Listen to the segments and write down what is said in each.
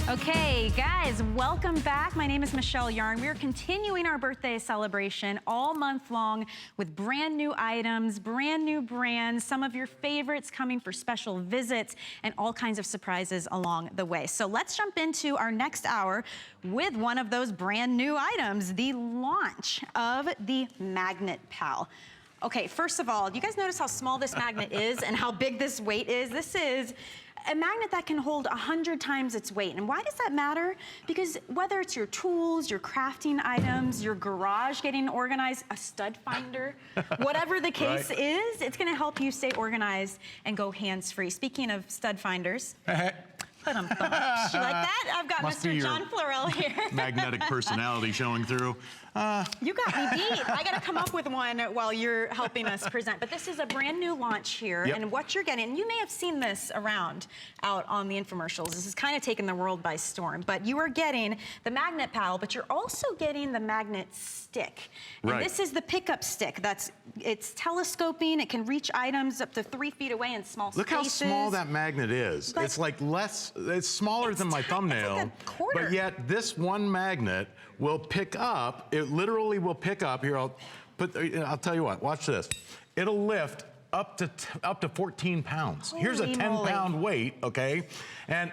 Okay, guys, welcome back. My name is Michelle Yarn. We're continuing our birthday celebration all month long with brand new items, brand new brands, some of your favorites coming for special visits, and all kinds of surprises along the way. So let's jump into our next hour with one of those brand new items, the launch of the Magnet Pal. Okay, first of all, do you guys notice how small this magnet is and how big this weight is? This is a magnet that can hold 100 times its weight. And why does that matter? Because whether it's your tools, your crafting items, your garage getting organized, a stud finder, whatever the case is, it's gonna help you stay organized and go hands-free. Speaking of stud finders, you like that? I've got Mr. John Florell here. Magnetic personality showing through. You got me beat. I got to come up with one while you're helping us present. But this is a brand new launch here, and what you're getting, and you may have seen this around out on the infomercials. This is kind of taking the world by storm. But you are getting the Magnet Pal, but you're also getting the magnet stick. And this is the pickup stick. It's telescoping. It can reach items up to 3 feet away in small spaces. Look how small that magnet is. But it's like it's smaller than my thumbnail. It's like a quarter. But yet this one magnet will pick up, it literally will pick up. Here, I'll tell you what, watch this. It'll lift up to 14 pounds. Holy Here's a 10-pound weight, okay? And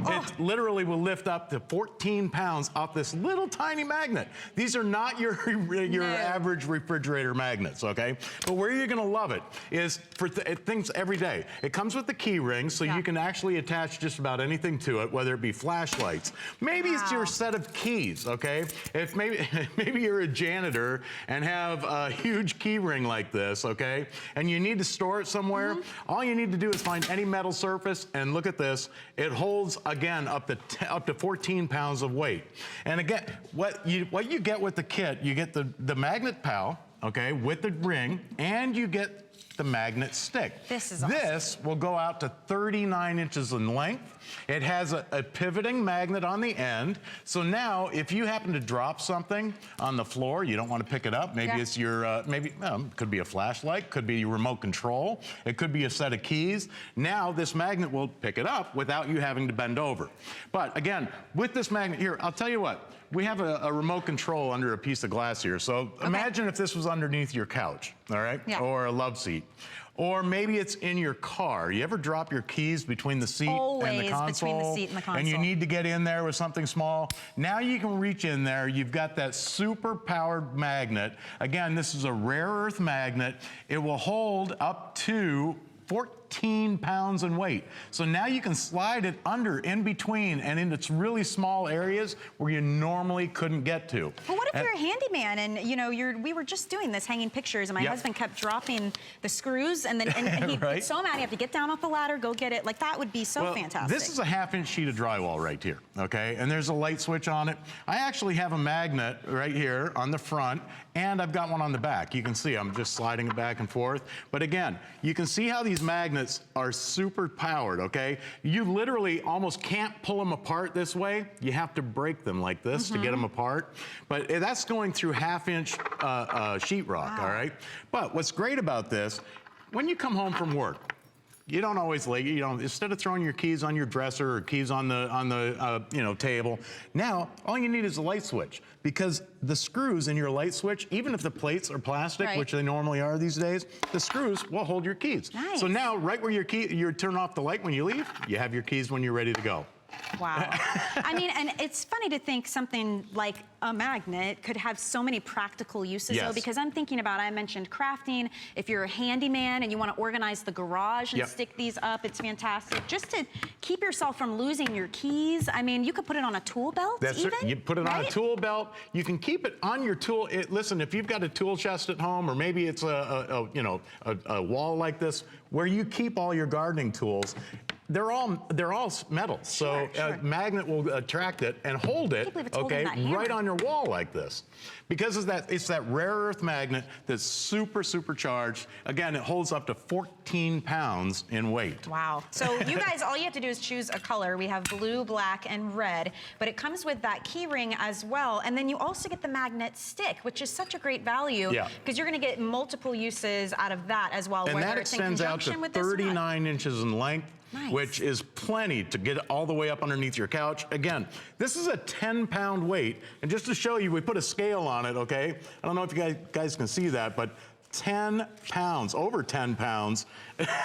it literally will lift up to 14 pounds off this little tiny magnet. These are not your average refrigerator magnets, okay? But where you're gonna love it is for things every day. It comes with the key ring, so you can actually attach just about anything to it, whether it be flashlights. Maybe it's your set of keys, okay? If maybe you're a janitor and have a huge key ring like this, okay? And you need to store it somewhere. All you need to do is find any metal surface and look at this. It holds, again, up to 14 pounds of weight. And again, what you get with the kit, you get the Magnet Pal, okay, with the ring, and you get the magnet stick. This is awesome. This will go out to 39 inches in length. It has a pivoting magnet on the end. So now, if you happen to drop something on the floor, you don't want to pick it up. Maybe it's your, could be a flashlight, could be your remote control. It could be a set of keys. Now, this magnet will pick it up without you having to bend over. But again, with this magnet here, I'll tell you what, we have a remote control under a piece of glass here. So imagine if this was underneath your couch, all right? Or a love seat. Or maybe it's in your car. You ever drop your keys between the seat and the console? Between the seat and the console. And you need to get in there with something small. Now you can reach in there. You've got that super powered magnet. Again, this is a rare earth magnet. It will hold up to 14 pounds in weight. So now you can slide it in between and in its really small areas where you normally couldn't get to. Well, what if you're a handyman and we were just doing this, hanging pictures, and my husband kept dropping the screws, and he'd get so mad, you have to get down off the ladder, go get it. Like, that would be so fantastic. This is a 1/2-inch sheet of drywall right here, okay? And there's a light switch on it. I actually have a magnet right here on the front, and I've got one on the back. You can see I'm just sliding it back and forth. But again, you can see how these magnets are super powered, okay? You literally almost can't pull them apart this way. You have to break them like this to get them apart. But that's going through 1/2-inch sheetrock, all right? But what's great about this, when you come home from work, you don't always instead of throwing your keys on your dresser or keys on the table, now all you need is a light switch, because the screws in your light switch, even if the plates are plastic, which they normally are these days, the screws will hold your keys. Nice. So now, right where you turn off the light when you leave, you have your keys when you're ready to go. Wow. I mean, and it's funny to think something like a magnet could have so many practical uses, though, because I'm thinking about, I mentioned crafting. If you're a handyman and you want to organize the garage and stick these up, it's fantastic. Just to keep yourself from losing your keys. I mean, you could put it on a tool belt. That's it. You put it on a tool belt. You can keep it on your tool. Listen, if you've got a tool chest at home, or maybe it's a wall like this where you keep all your gardening tools, they're all metal, so a magnet will attract it and hold it, right on your wall like this. Because it's that rare earth magnet that's super charged. Again, it holds up to 14 pounds in weight. Wow. So you guys, all you have to do is choose a color. We have blue, black, and red, but it comes with that key ring as well. And then you also get the magnet stick, which is such a great value, because you're gonna get multiple uses out of that as well. And that extends out to 39 inches in length. Nice. which is plenty to get all the way up underneath your couch. Again, this is a 10-pound weight, and just to show you, we put a scale on it, okay? I don't know if you guys can see that, but 10 pounds, over 10 pounds,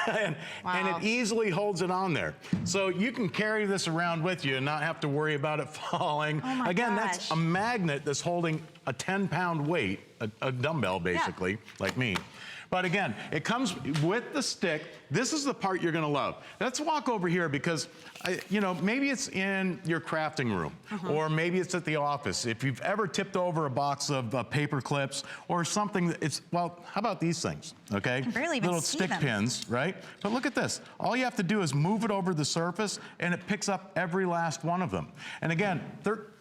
and it easily holds it on there. So you can carry this around with you and not have to worry about it falling. Oh my Again, gosh. that's a magnet that's holding a 10-pound weight, a dumbbell basically, like me. But again, it comes with the stick. This is the part you're gonna love. Let's walk over here because, you know, maybe it's in your crafting room, or maybe it's at the office. If you've ever tipped over a box of paper clips or something, well, how about these things, okay? I can barely even Little see stick them. pins, right? But look at this. All you have to do is move it over the surface and it picks up every last one of them. And again,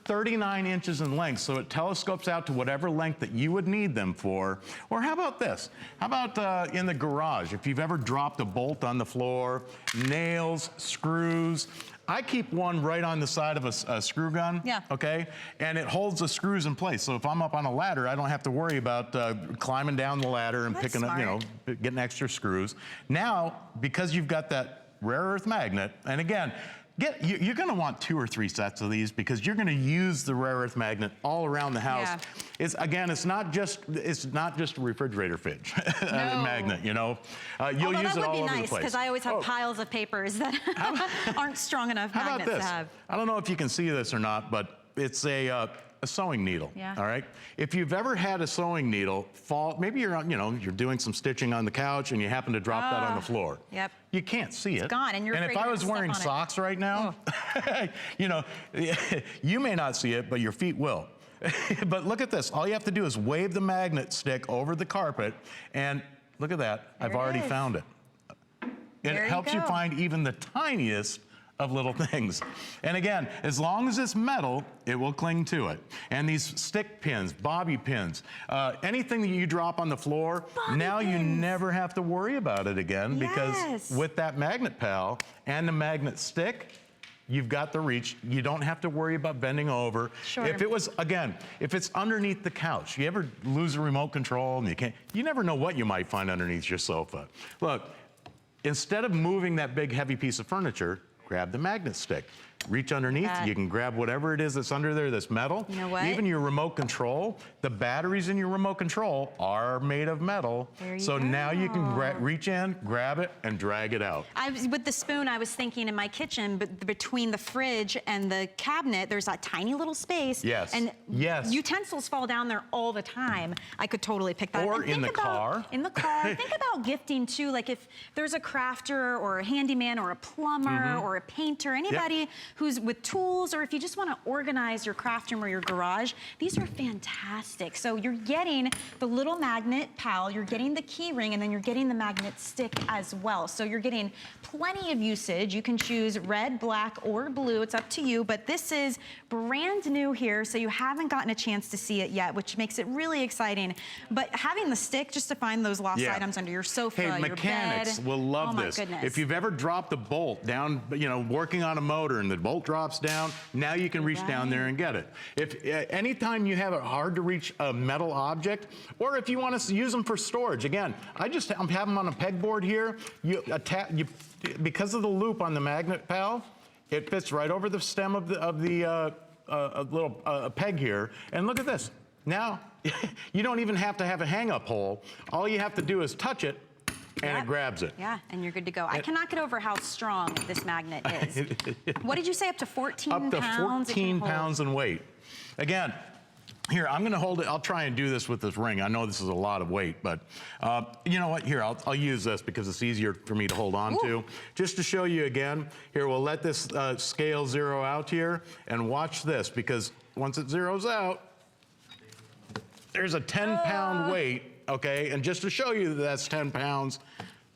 39 inches in length, so it telescopes out to whatever length that you would need them for. Or how about this? How about in the garage? If you've ever dropped a bolt on the floor, nails, screws. I keep one right on the side of a screw gun, okay? And it holds the screws in place. So if I'm up on a ladder, I don't have to worry about climbing down the ladder and picking up, you know, getting extra screws. Now, because you've got that rare earth magnet, and again, you're gonna want 2 or 3 sets of these because you're gonna use the rare earth magnet all around the house. Again, it's not just a refrigerator fridge magnet, you know. You'll use it all over the place. That would be nice because I always have piles of papers that aren't strong enough magnets to have. I don't know if you can see this or not, but it's a sewing needle, all right? If you've ever had a sewing needle fall, maybe you're doing some stitching on the couch and you happen to drop that on the floor. You can't see it. It's gone, and you're afraid if I was you're gonna wearing step on socks right now, you know, you may not see it, but your feet will. But look at this. All you have to do is wave the magnet stick over the carpet, and look at that. I've already found it. And it helps you find even the tiniest of little things. And again, as long as it's metal, it will cling to it. And these stick pins, bobby pins, anything that you drop on the floor, you never have to worry about it again because with that Magnet Pal and the magnet stick, you've got the reach. You don't have to worry about bending over. If it was, again, if it's underneath the couch, you ever lose a remote control and you never know what you might find underneath your sofa. Look, instead of moving that big heavy piece of furniture, grab the magnet stick. Reach underneath, you can grab whatever it is that's under there that's metal. You know what? Even your remote control, the batteries in your remote control are made of metal. So now you can reach in, grab it, and drag it out. With the spoon, I was thinking in my kitchen, but between the fridge and the cabinet, there's that tiny little space. And utensils fall down there all the time. I could totally pick that up. Or in the car. In the car. Think about gifting too, like if there's a crafter or a handyman or a plumber or a painter, anybody who's with tools, or if you just want to organize your craft room or your garage, these are fantastic. So you're getting the little Magnet Pal, you're getting the key ring, and then you're getting the magnet stick as well. So you're getting plenty of usage. You can choose red, black, or blue. It's up to you, but this is brand new here, so you haven't gotten a chance to see it yet, which makes it really exciting. But having the stick just to find those lost items under your sofa, your bed. Mechanics will love this. If you've ever dropped a bolt down, you know, working on a motor and the bolt drops down, now you can reach down there and get it. If anytime you have a hard to reach a metal object, or if you want to use them for storage, again, I'm having them on a pegboard here. Because of the loop on the Magnet Pal, it fits right over the stem of the little peg here. And look at this. Now, you don't even have to have a hang-up hole. All you have to do is touch it, and it grabs it. And you're good to go. I cannot get over how strong this magnet is. What did you say, up to 14 pounds? Up to 14 pounds in weight. Again, here, I'm gonna hold it. I'll try and do this with this ring. I know this is a lot of weight, but you know what? Here, I'll use this because it's easier for me to hold on to. Just to show you again, here, we'll let this scale zero out here, and watch this, because once it zeroes out, there's a 10-pound weight, okay? And just to show you that that's 10 pounds,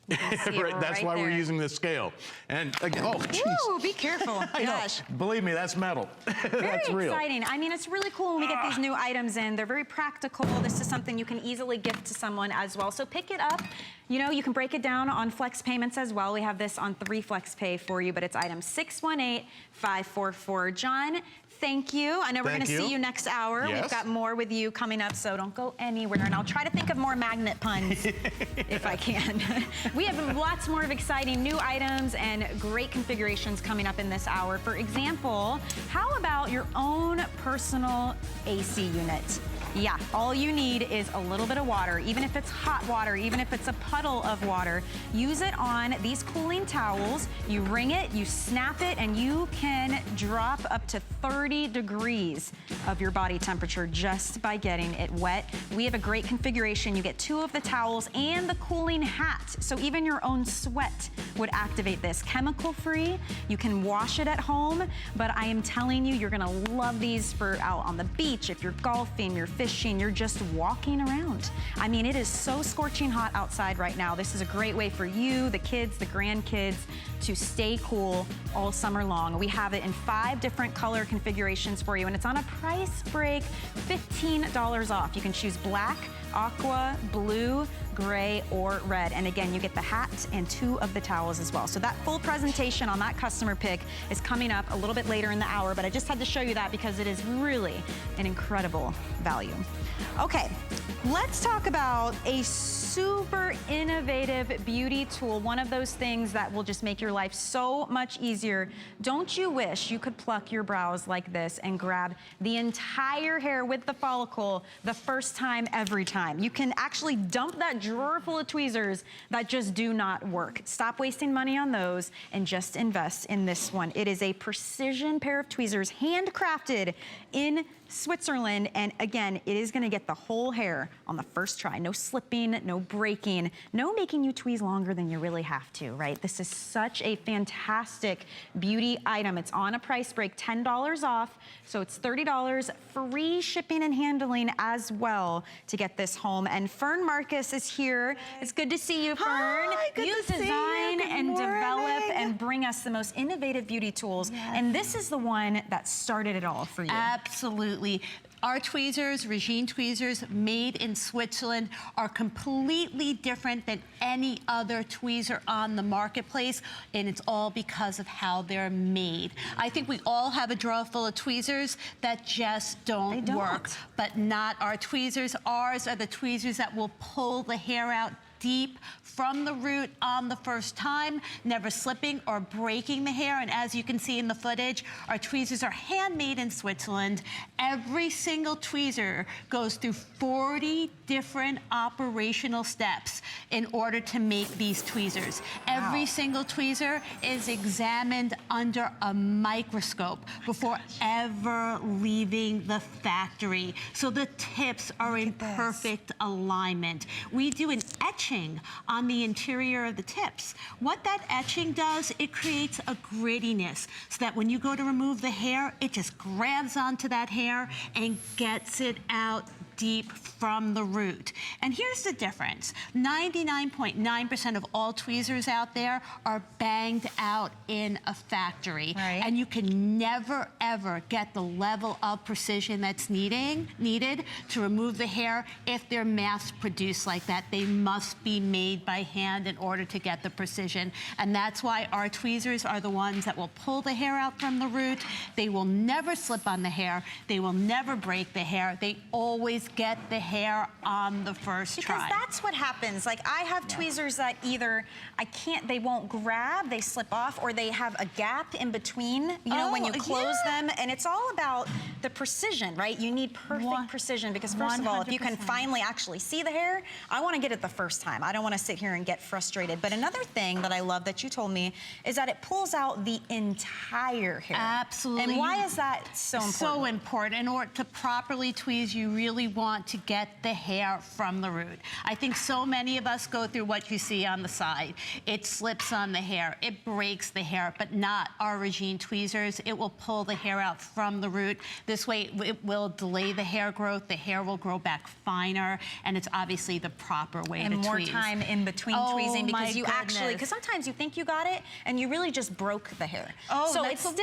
that's why we're using this scale. And again, oh, geez. Be careful. Gosh. Believe me, that's metal. That's real. Very exciting. I mean, it's really cool when we get these new items in. They're very practical. This is something you can easily gift to someone as well. So pick it up. You know, you can break it down on flex payments as well. We have this on 3 flex pay for you, but it's item 618544. John, thank you. I know we're going to see you next hour. We've got more with you coming up, so don't go anywhere. And I'll try to think of more magnet puns if I can. We have lots more of exciting new items and great configurations coming up in this hour. For example, how about your own personal AC unit? Yeah, all you need is a little bit of water, even if it's hot water, even if it's a puddle of water. Use it on these cooling towels. You wring it, you snap it, and you can drop up to 30 degrees of your body temperature just by getting it wet. We have a great configuration. You get 2 of the towels and the cooling hat, so even your own sweat would activate this. Chemical-free, you can wash it at home, but I am telling you, you're gonna love these for out on the beach, if you're golfing, you're fishing, you're just walking around. I mean, it is so scorching hot outside right now. This is a great way for you, the kids, the grandkids, to stay cool all summer long. We have it in 5 different color configurations for you, and it's on a price break, $15 off. You can choose black, aqua, blue, gray, or red. And again, you get the hat and 2 of the towels as well. So that full presentation on that customer pick is coming up a little bit later in the hour, but I just had to show you that because it is really an incredible value. Okay, let's talk about a super innovative beauty tool, one of those things that will just make your life so much easier. Don't you wish you could pluck your brows like this and grab the entire hair with the follicle the first time, every time? You can actually dump that drawer full of tweezers that just do not work. Stop wasting money on those and just invest in this one. It is a precision pair of tweezers, handcrafted in Switzerland, and again, it is gonna get the whole hair on the first try. No slipping, no breaking, no making you tweeze longer than you really have to, right? This is such a fantastic beauty item. It's on a price break, $10 off, so it's $30, free shipping and handling as well to get this home. And Fern Marcus is here. It's good to see you, Fern. Hi, good you to see you. design Good and develop morning. and bring us the most innovative beauty tools, Yes. and this is the one that started it all for you. Absolutely. Our tweezers, Regine tweezers, made in Switzerland, are completely different than any other tweezer on the marketplace, and it's all because of how they're made. I think we all have a drawer full of tweezers that just don't work, but not our tweezers. Ours are the tweezers that will pull the hair out deep from the root on the first time, never slipping or breaking the hair. And as you can see in the footage, our tweezers are handmade in Switzerland. Every single tweezer goes through 40 different operational steps in order to make these tweezers. Wow. Every single tweezer is examined under a microscope before ever leaving the factory. So the tips are in perfect alignment. We do an etching on the interior of the tips. What that etching does, it creates a grittiness so that when you go to remove the hair, it just grabs onto that hair and gets it out deep from the root. And here's the difference. 99.9% of all tweezers out there are banged out in a factory. Right. And you can never, ever get the level of precision that's needed to remove the hair if they're mass produced like that. They must be made by hand in order to get the precision. And that's why our tweezers are the ones that will pull the hair out from the root. They will never slip on the hair. They will never break the hair. They always get the hair on the first try. Because that's what happens. Like, I have tweezers that either they won't grab, they slip off, or they have a gap in between, you know, when you close them. And it's all about the precision, right? You need perfect precision because, first of all, if you can finally actually see the hair, I want to get it the first time. I don't want to sit here and get frustrated. But another thing that I love that you told me is that it pulls out the entire hair. Absolutely. And why is that so important? So important. In order to properly tweeze, you really want to get the hair from the root. I think so many of us go through what you see on the side. It slips on the hair, it breaks the hair, but not our Regine tweezers. It will pull the hair out from the root. This way it will delay the hair growth, the hair will grow back finer, and it's obviously the proper way to tweeze. And more time in between tweezing because you actually, because sometimes you think you got it and you really just broke the hair. So it's still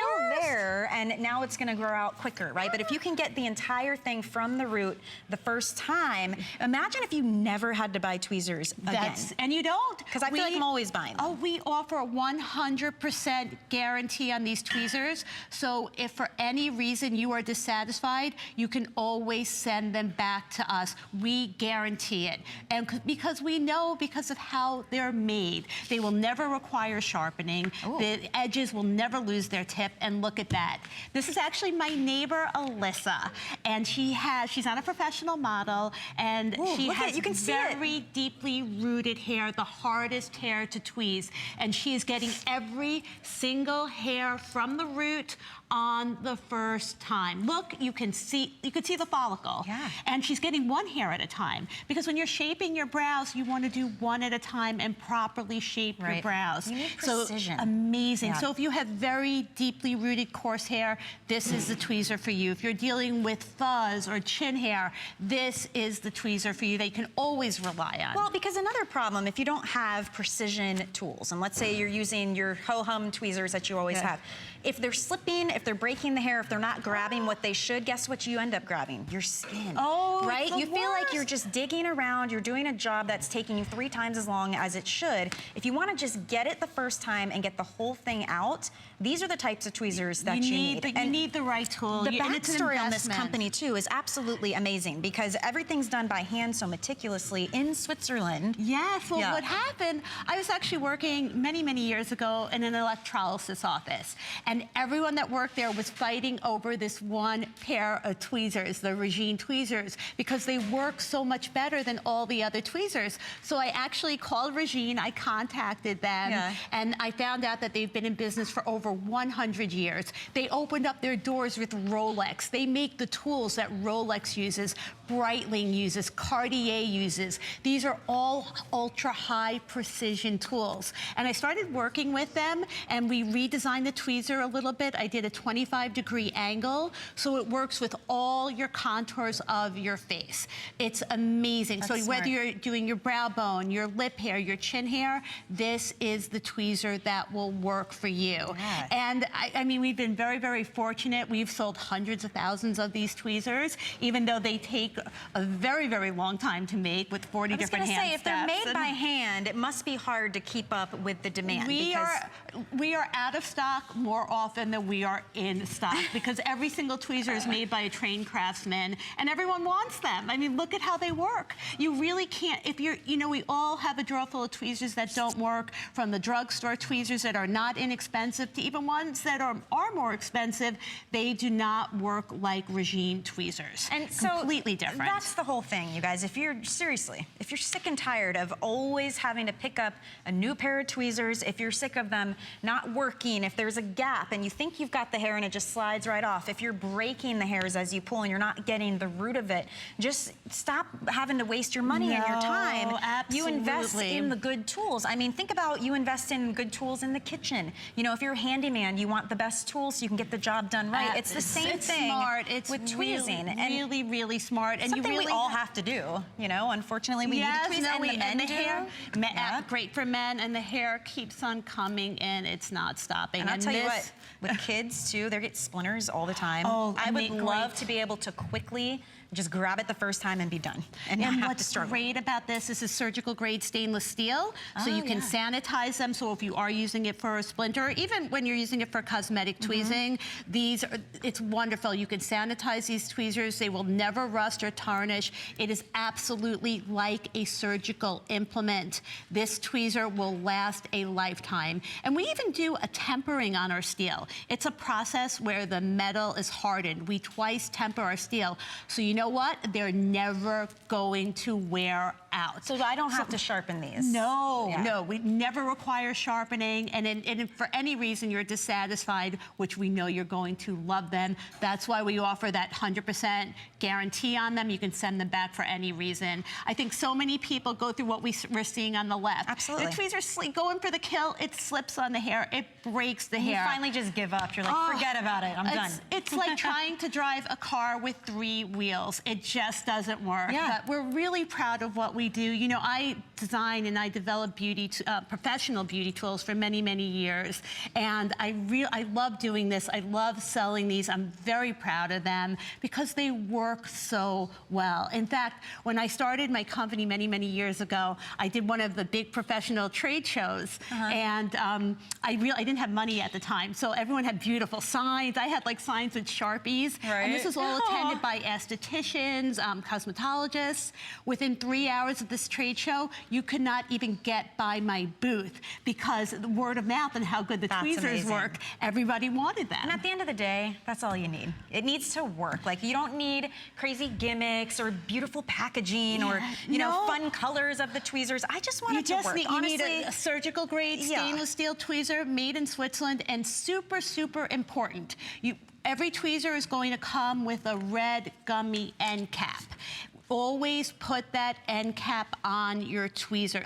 there and now it's gonna grow out quicker, right? But if you can get the entire thing from the root, the first time. Imagine if you never had to buy tweezers again. And you don't. Because I feel like I'm always buying them. Oh, we offer a 100% guarantee on these tweezers. So if for any reason you are dissatisfied, you can always send them back to us. We guarantee it. And because we know, because of how they're made, they will never require sharpening. Ooh. The edges will never lose their tip. And look at that. This is actually my neighbor, Alyssa. And she's not a professional model. And she has you can see very deeply rooted hair, the hardest hair to tweeze. And she is getting every single hair from the root on the first time. Look, you can see the follicle. Yeah. And she's getting one hair at a time. Because when you're shaping your brows, you want to do one at a time and properly shape your brows. You need precision. So amazing. Yeah. So if you have very deeply rooted coarse hair, this is the tweezer for you. If you're dealing with fuzz or chin hair, this is the tweezer for you that you can always rely on. Well, because another problem, if you don't have precision tools, and let's say you're using your ho-hum tweezers that you always have, if they're slipping, if they're breaking the hair, if they're not grabbing what they should, guess what you end up grabbing? Your skin. Oh, right? it's You the feel like worst. you're just digging around, you're doing a job that's taking you 3 times as long as it should. If you want to just get it the first time and get the whole thing out, these are the types of tweezers that you need. You need the right tool. The And it's an backstory on this investment. company, too, is absolutely amazing because everything's done by hand so meticulously in Switzerland. Yes, well, what happened, I was actually working many, many years ago in an electrolysis office, and everyone that worked there was fighting over this one pair of tweezers, the Regine tweezers, because they work so much better than all the other tweezers. So I actually called Regine, I contacted them, and I found out that they've been in business for over 100 years. They opened up their doors with Rolex. They make the tools that Rolex uses, Breitling uses, Cartier uses. These are all ultra high precision tools. And I started working with them and we redesigned the tweezer a little bit. I did a 25-degree angle so it works with all your contours of your face. It's amazing. That's so whether you're doing your brow bone, your lip hair, your chin hair, this is the tweezer that will work for you. Yeah. And I mean, we've been very, very fortunate. We've sold hundreds of thousands of these tweezers, even though they take a very, very long time to make with 40 different hand steps. I was going to say, if they're made by hand, it must be hard to keep up with the demand. We are out of stock more often than we are in stock because every single tweezer is made by a trained craftsman and everyone wants them. I mean, look at how they work. You really can't, if you're, we all have a drawer full of tweezers that don't work, from the drugstore tweezers that are not inexpensive to even ones that are more expensive. They do not work like Regine tweezers. And so completely different. That's the whole thing, you guys. If you're sick and tired of always having to pick up a new pair of tweezers, if you're sick of them not working, if there's a gap and you think you've got the hair and it just slides right off, if you're breaking the hairs as you pull and you're not getting the root of it, just stop having to waste your money and your time. Absolutely. You invest in the good tools. I mean, think about you invest in good tools in the kitchen. If you're a handyman, you want the best tools so you can get the job done right. It's the same thing with tweezing. Really, really smart. And something you really we all have to do. Unfortunately, we need to tweeze, and the hair, great for men, and the hair keeps on coming in. It's not stopping. And I'll tell you what, with kids too, they get splinters all the time. I would love to be able to quickly just grab it the first time and be done. And what's great about this is surgical grade stainless steel, so you can sanitize them. So if you are using it for a splinter, even when you're using it for cosmetic tweezing, it's wonderful. You can sanitize these tweezers. They will never rust or tarnish. It is absolutely like a surgical implement. This tweezer will last a lifetime. And we even do a tempering on our steel. It's a process where the metal is hardened. We twice temper our steel. So you know what? They're never going to wear out. So I don't have to sharpen these? No, we never require sharpening. And if for any reason you're dissatisfied, which we know you're going to love them, that's why we offer that 100% guarantee on them. You can send them back for any reason. I think so many people go through what we're seeing on the left. Absolutely. The tweezers go in for the kill, it slips on the hair, it breaks the hair. You finally just give up. You're like, forget about it, I'm done. It's like trying to drive a car with 3 wheels. It just doesn't work. Yeah. But we're really proud of what we do. I design and I develop professional beauty tools for many, many years. And I love doing this. I love selling these. I'm very proud of them because they work so well. In fact, when I started my company many, many years ago, I did one of the big professional trade shows. And I didn't have money at the time. So everyone had beautiful signs. I had like signs with Sharpies. And this was all attended by estheticians, cosmetologists. Within 3 hours of this trade show, you could not even get by my booth because the word of mouth and how good the tweezers work, everybody wanted them. And at the end of the day, that's all you need. It needs to work. Like, you don't need crazy gimmicks or beautiful packaging or, you know, fun colors of the tweezers. I just want it to work. You need a surgical grade stainless steel tweezer made in Switzerland, and super, super important. Every tweezer is going to come with a red gummy end cap. Always put that end cap on your tweezer.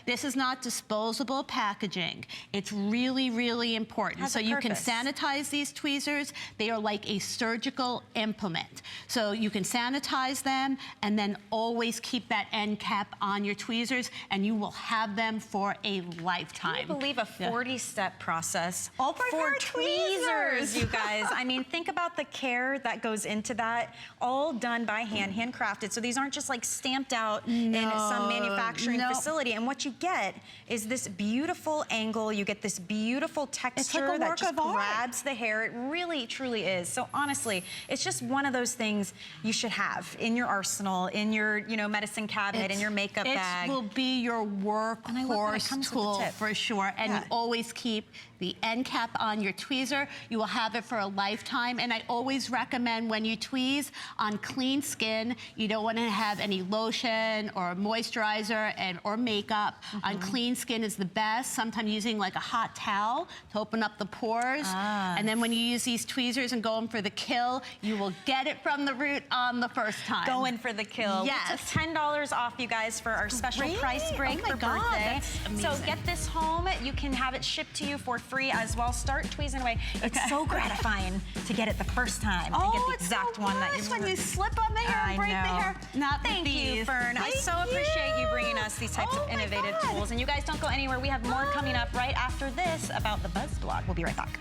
This is not disposable packaging. It's really, really important. So you can sanitize these tweezers. They are like a surgical implement. So you can sanitize them and then always keep that end cap on your tweezers, and you will have them for a lifetime. Can you believe a 40-step process for tweezers, you guys? I mean, think about the care that goes into that, all done by hand, handcrafted. So these aren't just like stamped out in some manufacturing facility. And what you get is this beautiful angle. You get this beautiful texture that just grabs the hair. It really, truly is. So honestly, it's just one of those things you should have in your arsenal, in your, you know, medicine cabinet, in your makeup bag. It will be your workhorse tool for sure. And you always keep the end cap on your tweezer. You will have it for a lifetime. And I always recommend when you tweeze on clean skin, you don't want to have any lotion or moisturizer or makeup. On clean skin is the best. Sometimes using like a hot towel to open up the pores. And then when you use these tweezers and go in for the kill, you will get it from the root on the first time. Go in for the kill. Yes. We took $10 off, you guys, for our special price break for birthday. So get this home. You can have it shipped to you for free as well. Start tweezing away. It's so gratifying to get it the first time and get the exact one that you want. When you slip on the hair and break the hair. Thank you, Fern. I so appreciate you bringing us these types of innovative tools. And you guys don't go anywhere. We have more coming up right after this about the Buzz blog. We'll be right back.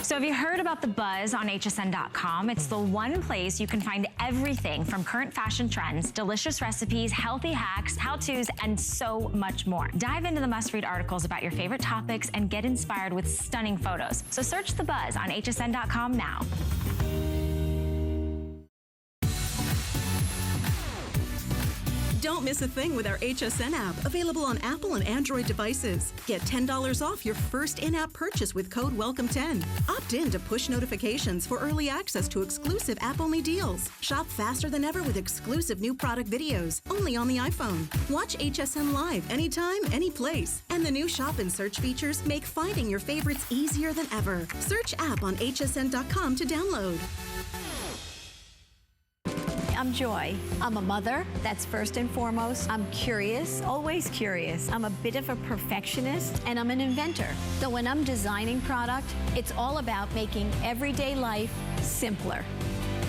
So have you heard about the Buzz on hsn.com? It's the one place you can find everything from current fashion trends, delicious recipes, healthy hacks, how-tos, and so much more. Dive into the must-read articles about your favorite topics and get inspired with stunning photos. So search the Buzz on hsn.com now. Don't miss a thing with our HSN app, available on Apple and Android devices. Get $10 off your first in-app purchase with code WELCOME10. Opt in to push notifications for early access to exclusive app-only deals. Shop faster than ever with exclusive new product videos, only on the iPhone. Watch HSN live anytime, any place. And the new shop and search features make finding your favorites easier than ever. Search app on hsn.com to download. I'm Joy. I'm a mother, that's first and foremost. I'm curious, always curious. I'm a bit of a perfectionist, and I'm an inventor. So when I'm designing product, it's all about making everyday life simpler.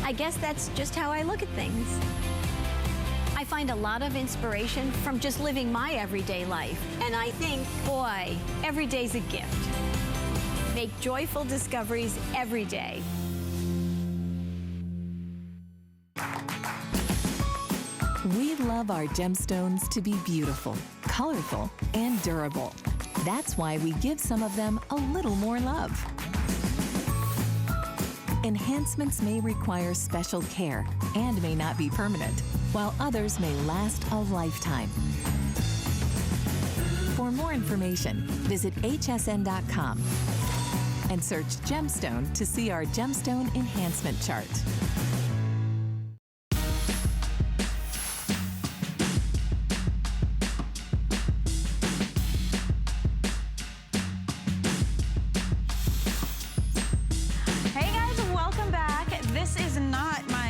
I guess that's just how I look at things. I find a lot of inspiration from just living my everyday life. And I think, boy, every day's a gift. Make joyful discoveries every day. We love our gemstones to be beautiful, colorful, and durable. That's why we give some of them a little more love. Enhancements may require special care and may not be permanent, while others may last a lifetime. For more information, visit hsn.com and search gemstone to see our gemstone enhancement chart.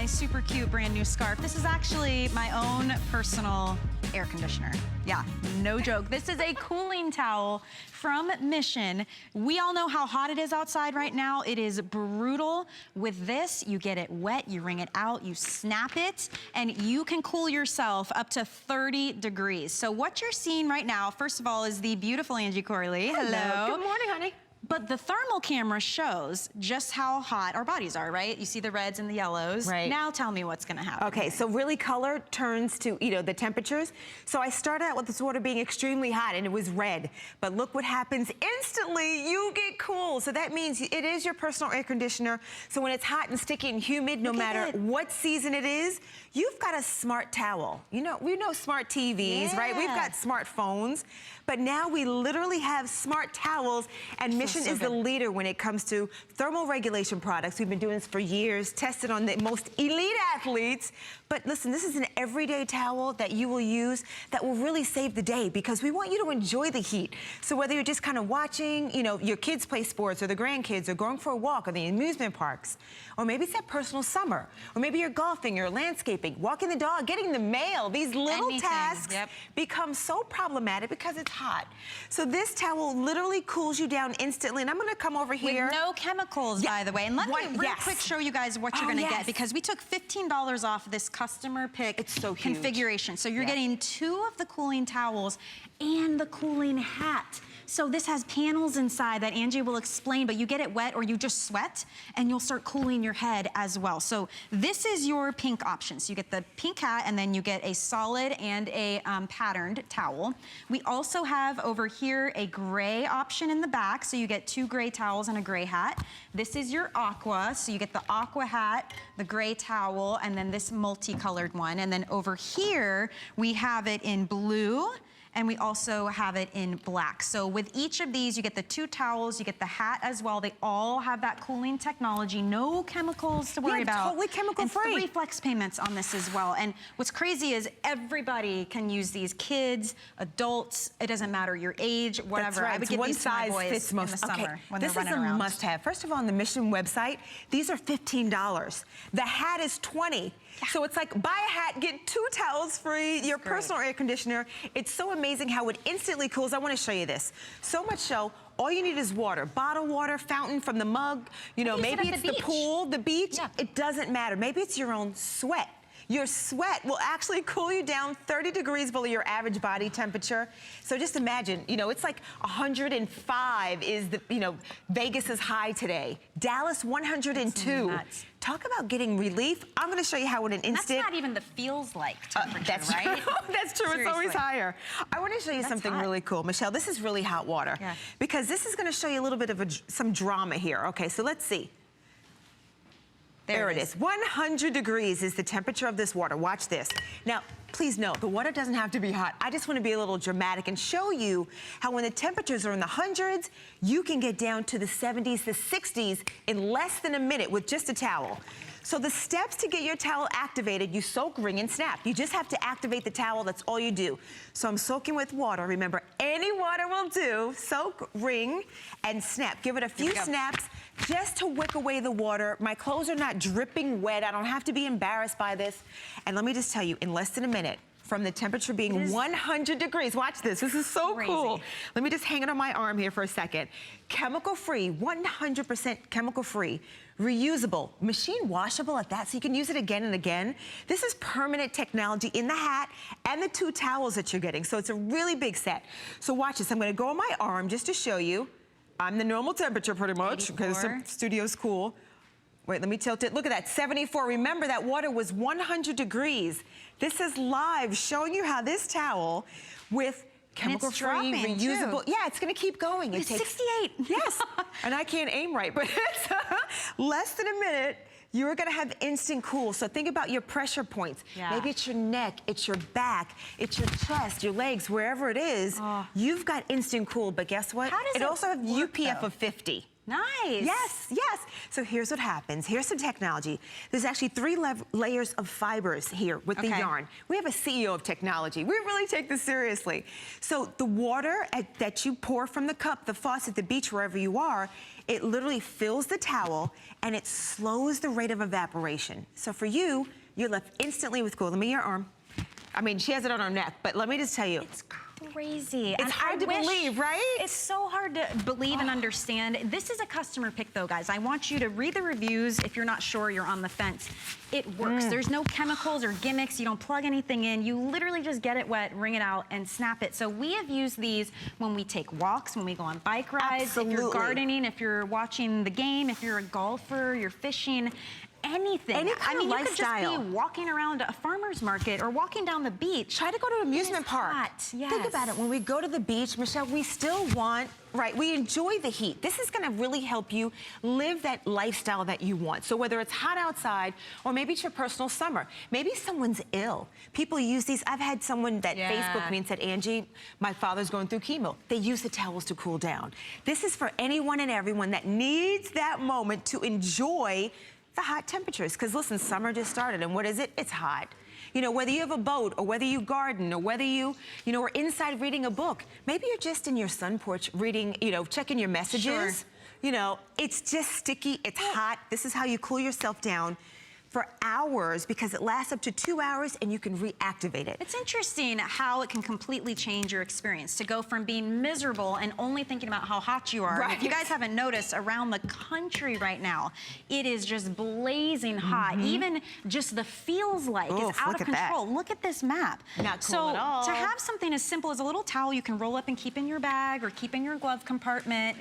Super cute brand new scarf. This is actually my own personal air conditioner. Yeah, no joke. This is a cooling towel from Mission. We all know how hot it is outside right now. It is brutal. With this, you get it wet, you wring it out, you snap it, and you can cool yourself up to 30 degrees. So what you're seeing right now, first of all, is the beautiful Angie Corley. Hello. Good morning, honey. But the thermal camera shows just how hot our bodies are, right? You see the reds and the yellows. Right. Now tell me what's gonna happen. Okay, so really color turns to, the temperatures. So I started out with this water being extremely hot and it was red. But look what happens instantly, you get cool. So that means it is your personal air conditioner. So when it's hot and sticky and humid, no matter what season it is, you've got a smart towel. We know smart TVs, right? We've got smartphones. But now we literally have smart towels, and Mission is the leader when it comes to thermal regulation products. We've been doing this for years, tested on the most elite athletes. But listen, this is an everyday towel that you will use that will really save the day, because we want you to enjoy the heat. So whether you're just kind of watching, your kids play sports, or the grandkids, or going for a walk, or the amusement parks, or maybe it's that personal summer, or maybe you're golfing or landscaping, walking the dog, getting the mail, these little tasks become so problematic because it's hot. So this towel literally cools you down instantly, and I'm gonna come over here. With no chemicals, by the way. And let me real quick show you guys what you're gonna get, because we took $15 off this customer pick configuration. So you're getting 2 of the cooling towels and the cooling hat. So this has panels inside that Angie will explain, but you get it wet or you just sweat and you'll start cooling your head as well. So this is your pink option. So you get the pink hat and then you get a solid and a patterned towel. We also have over here a gray option in the back. So you get 2 gray towels and a gray hat. This is your aqua. So you get the aqua hat, the gray towel, and then this multicolored one. And then over here, we have it in blue, and we also have it in black. So with each of these, you get the 2 towels, you get the hat as well. They all have that cooling technology, no chemicals to worry about. Totally chemical free. And 3 flex payments on this as well. And what's crazy is everybody can use these, kids, adults, it doesn't matter your age, whatever. That's right. I would give these to my boys fits most. in the summer when they're running around. This is a must-have. First of all, on the Mission website, these are $15. The hat is $20. So it's like, buy a hat, get 2 towels free, your personal air conditioner. It's so amazing how it instantly cools. I want to show you this. So much so, all you need is water. Bottled water, fountain from the mug. Maybe it's the pool, the beach. Yeah. It doesn't matter. Maybe it's your own sweat. Your sweat will actually cool you down 30 degrees below your average body temperature. So just imagine, it's like 105 is the, Vegas is high today. Dallas 102. Talk about getting relief. I'm going to show you how in an instant. That's not even the feels like temperature, that's right? True. That's true. Seriously. It's always higher. I want to show you something really cool. Michelle, this is really hot water. Yeah. Because this is going to show you a little bit of some drama here. Okay, so let's see. There it is. 100 degrees is the temperature of this water. Watch this. Now, please note, the water doesn't have to be hot. I just want to be a little dramatic and show you how when the temperatures are in the hundreds, you can get down to the 70s, the 60s in less than a minute with just a towel. So the steps to get your towel activated, you soak, wring, and snap. You just have to activate the towel. That's all you do. So I'm soaking with water. Remember, any water will do. Soak, wring, and snap. Give it a few snaps just to wick away the water. My clothes are not dripping wet. I don't have to be embarrassed by this. And let me just tell you, in less than a minute, from the temperature being 100 degrees. Watch this. This is so cool. Let me just hang it on my arm here for a second. Chemical-free, 100% chemical-free, reusable, machine washable at that, so you can use it again and again. This is permanent technology in the hat and the 2 towels that you're getting. So it's a really big set. So watch this. I'm going to go on my arm just to show you. I'm the normal temperature pretty much because the studio's cool. Wait, let me tilt it. Look at that, 74. Remember, that water was 100 degrees. This is live showing you how this towel with chemical-free, reusable. Yeah, it's going to keep going. It's 68. Yes, and I can't aim right, but it's less than a minute. You're going to have instant cool. So think about your pressure points. Yeah. Maybe it's your neck, it's your back, it's your chest, your legs, wherever it is. You've got instant cool, but guess what? How does it also has UPF of 50. Nice. Yes, yes. So here's what happens. Here's some technology. There's actually 3 layers of fibers here with the yarn. We have a CEO of technology. We really take this seriously. So the water that you pour from the cup, the faucet, the beach, wherever you are, it literally fills the towel and it slows the rate of evaporation. So for you, you're left instantly with cool. Let me your arm. I mean, she has it on her neck, but let me just tell you. It's crazy. It's hard to believe, right? It's so hard to believe and understand. This is a customer pick though, guys. I want you to read the reviews if you're not sure, you're on the fence. It works. There's no chemicals or gimmicks. You don't plug anything in. You literally just get it wet, wring it out, and snap it. So we have used these when we take walks, when we go on bike rides, Absolutely. if you're gardening, if you're watching the game, if you're a golfer, you're fishing. Anything. Any kind of lifestyle. You could just be walking around a farmer's market or walking down the beach. Try to go to an amusement park. Hot. Yes. Think about it. When we go to the beach, Michelle, we still want, right, we enjoy the heat. This is going to really help you live that lifestyle that you want. So whether it's hot outside or maybe it's your personal summer, maybe someone's ill. People use these. I've had someone that Facebooked me and said, Angie, my father's going through chemo. They use the towels to cool down. This is for anyone and everyone that needs that moment to enjoy the hot temperatures, because listen, summer just started, and what is it? It's hot. You know, whether you have a boat or whether you garden or whether you are inside reading a book, maybe you're just in your sun porch reading, checking your messages. Sure. You know, it's just sticky, it's hot. This is how you cool yourself down for hours, because it lasts up to 2 hours and you can reactivate it. It's interesting how it can completely change your experience to go from being miserable and only thinking about how hot you are. Right. And if you guys haven't noticed, around the country right now, it is just blazing hot. Even just the feels like is out of control. Look at this map. Not cool at all. To have something as simple as a little towel you can roll up and keep in your bag or keep in your glove compartment,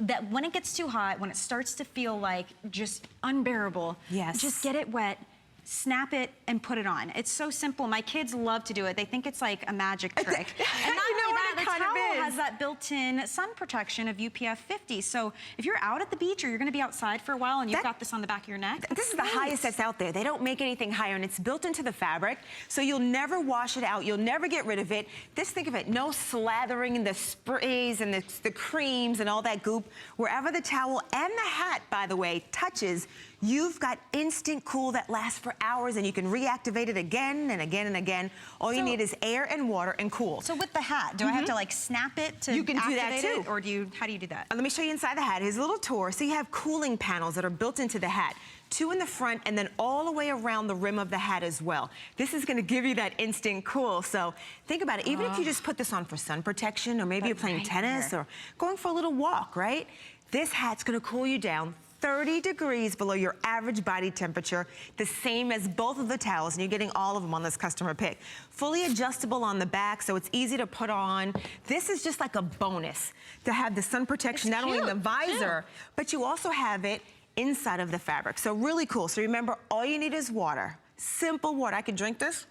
that when it gets too hot, when it starts to feel like just unbearable, just get it wet, snap it, and put it on. It's so simple. My kids love to do it. They think it's like a magic trick. And not only that, the towel has that built-in sun protection of UPF 50. So if you're out at the beach or you're gonna be outside for a while and you've got this on the back of your neck, this is the highest that's out there. They don't make anything higher, and it's built into the fabric, so you'll never wash it out. You'll never get rid of it. Just think of it, no slathering and the sprays and the creams and all that goop. Wherever the towel and the hat, by the way, touches, you've got instant cool that lasts for hours, and you can reactivate it again and again and again. All you need is air and water and cool. So with the hat, do I have to like snap it to You can do that activate too. it, or how do you do that? Let me show you inside the hat. Here's a little tour. So you have cooling panels that are built into the hat. 2 in the front and then all the way around the rim of the hat as well. This is going to give you that instant cool. So think about it. Even if you just put this on for sun protection, or maybe you're playing tennis or going for a little walk, right? This hat's going to cool you down 30 degrees below your average body temperature, the same as both of the towels, and you're getting all of them on this customer pick. Fully adjustable on the back, so it's easy to put on. This is just like a bonus to have the sun protection, not only in the visor, but you also have it inside of the fabric. So really cool. So remember, all you need is water. Simple water. I can drink this.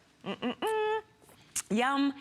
Yum.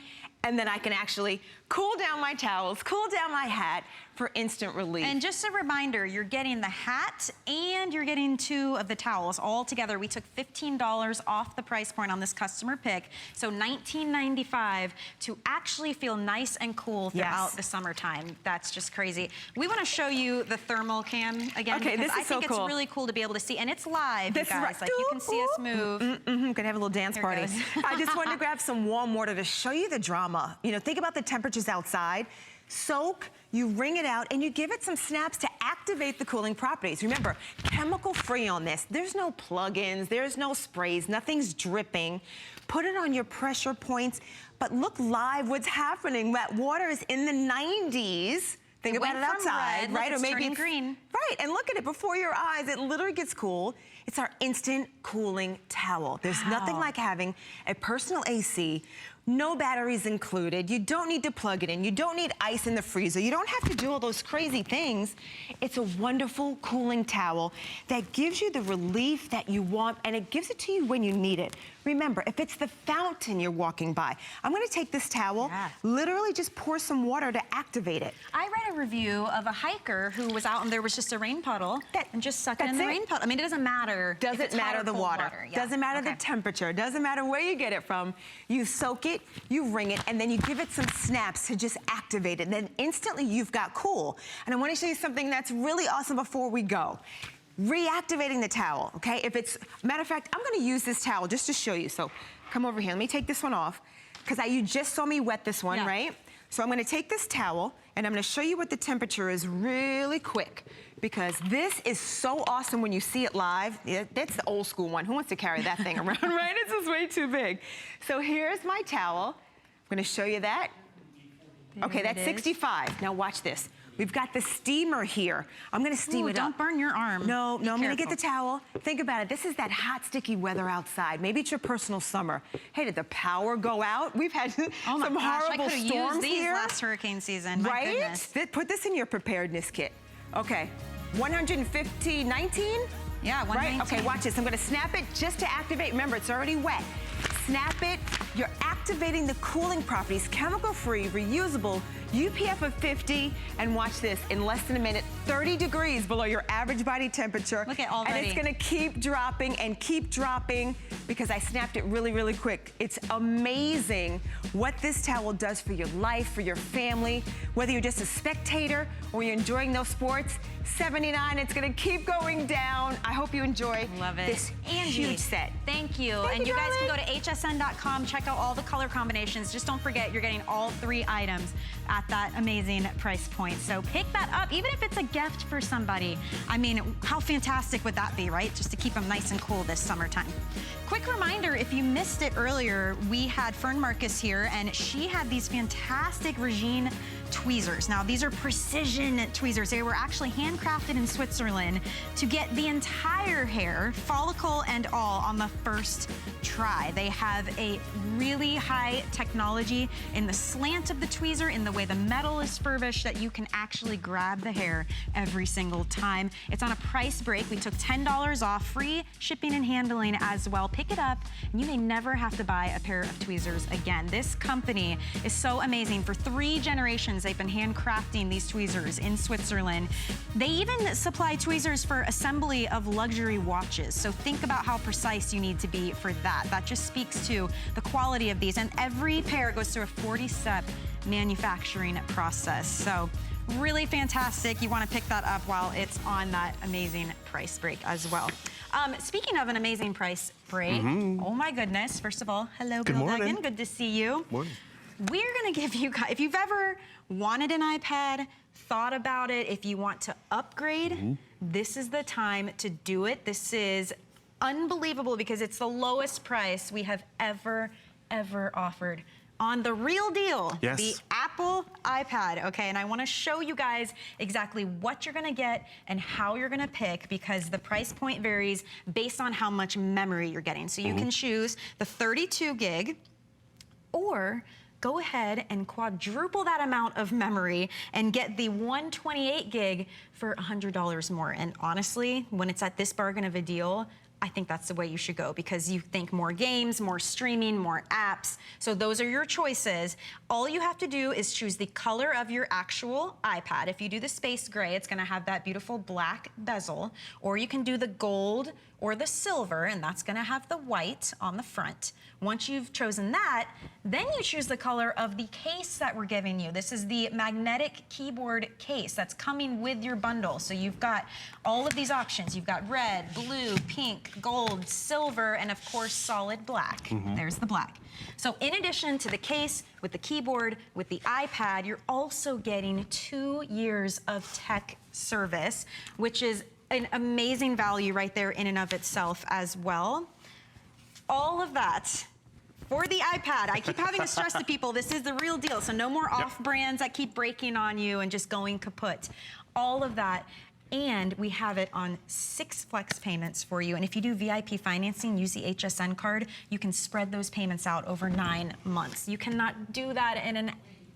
And then I can actually cool down my towels, cool down my hat for instant relief. And just a reminder, you're getting the hat and you're getting 2 of the towels all together. We took $15 off the price point on this customer pick, so $19.95 to actually feel nice and cool throughout the summertime. That's just crazy. We want to show you the thermal cam again, because I think it's really cool to be able to see, and it's live, you guys. Like, you can see us move. Gonna have a little dance party. I just wanted to grab some warm water to show you the drama. Think about the temperatures outside. Soak, you wring it out, and you give it some snaps to activate the cooling properties. Remember, chemical-free on this. There's no plug-ins, there's no sprays, nothing's dripping. Put it on your pressure points, but look live what's happening. That water is in the 90s. Think about it outside, right? Or maybe it's green. Right, and look at it before your eyes. It literally gets cool. It's our instant cooling towel. There's nothing like having a personal AC, no batteries included. You don't need to plug it in. You don't need ice in the freezer. You don't have to do all those crazy things. It's a wonderful cooling towel that gives you the relief that you want, and it gives it to you when you need it. Remember, if it's the fountain you're walking by, I'm gonna take this towel, literally just pour some water to activate it. I read a review of a hiker who was out and there was just a rain puddle and just sucking in the rain puddle. I mean, it doesn't matter. Doesn't matter the water. Doesn't matter the temperature. Doesn't matter where you get it from. You soak it, you wring it, and then you give it some snaps to just activate it. And then instantly you've got cool. And I wanna show you something that's really awesome before we go. Reactivating the towel, okay? If it's, matter of fact, I'm gonna use this towel just to show you. So come over here, let me take this one off, because you just saw me wet this one, right? So I'm gonna take this towel and I'm gonna show you what the temperature is really quick, because this is so awesome when you see it live. That's the old school one. Who wants to carry that thing around, right? It's just way too big. So here's my towel. I'm gonna show you that. Okay, that's 65. Now watch this. We've got the steamer here. I'm gonna steam it up. Don't burn your arm. No, I'm gonna get the towel. Think about it. This is that hot, sticky weather outside. Maybe it's your personal summer. Hey, did the power go out? We've had some horrible I could have storms used these here. last hurricane season. My Right? goodness. Put this in your preparedness kit. Okay, 150, 19? Yeah, 119. Right? Okay, watch this. I'm gonna snap it just to activate. Remember, it's already wet. Snap it. You're activating the cooling properties, chemical-free, reusable, UPF of 50, and watch this, in less than a minute, 30 degrees below your average body temperature. Look at already. And it's gonna keep dropping and keep dropping because I snapped it really, really quick. It's amazing what this towel does for your life, for your family, whether you're just a spectator or you're enjoying those sports. $79, it's gonna keep going down. I hope you enjoy this huge set. Thank you. Thank And you, you guys can go darling. to hsn.com, check out all the color combinations. Just don't forget, you're getting all 3 items at that amazing price point. So pick that up, even if it's a gift for somebody. I mean, how fantastic would that be, right? Just to keep them nice and cool this summertime. Quick reminder, if you missed it earlier, we had Fern Marcus here, and she had these fantastic Regine tweezers. Now, these are precision tweezers. They were actually handcrafted in Switzerland to get the entire hair, follicle and all, on the first try. They have a really high technology in the slant of the tweezer, in the way the metal is furbished, that you can actually grab the hair every single time. It's on a price break. We took $10 off, free shipping and handling as well. Pick it up, and you may never have to buy a pair of tweezers again. This company is so amazing. For 3 generations, they've been handcrafting these tweezers in Switzerland. They even supply tweezers for assembly of luxury watches. So think about how precise you need to be for that. That just speaks to the quality of these. And every pair goes through a 40-step manufacturing process. So really fantastic. You want to pick that up while it's on that amazing price break as well. Speaking of an amazing price break, oh my goodness. First of all, hello, Bill Duggan. Good to see you. Morning. We're gonna give you guys, if you've ever wanted an iPad, thought about it, if you want to upgrade, this is the time to do it. This is unbelievable because it's the lowest price we have ever offered on the real deal, yes. The Apple iPad, okay? And I wanna show you guys exactly what you're gonna get and how you're gonna pick, because the price point varies based on how much memory you're getting. So you can choose the 32 gig, or go ahead and quadruple that amount of memory and get the 128 gig for $100 more. And honestly, when it's at this bargain of a deal, I think that's the way you should go, because you think more games, more streaming, more apps. So those are your choices. All you have to do is choose the color of your actual iPad. If you do the space gray, it's gonna have that beautiful black bezel, or you can do the gold or the silver, and that's gonna have the white on the front. Once you've chosen that, then you choose the color of the case that we're giving you. This is the magnetic keyboard case that's coming with your bundle. So you've got all of these options. You've got red, blue, pink, gold, silver, and of course, solid black. There's the black. So in addition to the case, with the keyboard, with the iPad, you're also getting 2 years of tech service, which is an amazing value right there in and of itself as well. All of that for the iPad. I keep having to stress to people, this is the real deal. So no more off brands that keep breaking on you and just going kaput. All of that. And we have it on 6 flex payments for you. And if you do VIP financing, use the HSN card, you can spread those payments out over 9 months. You cannot do that in an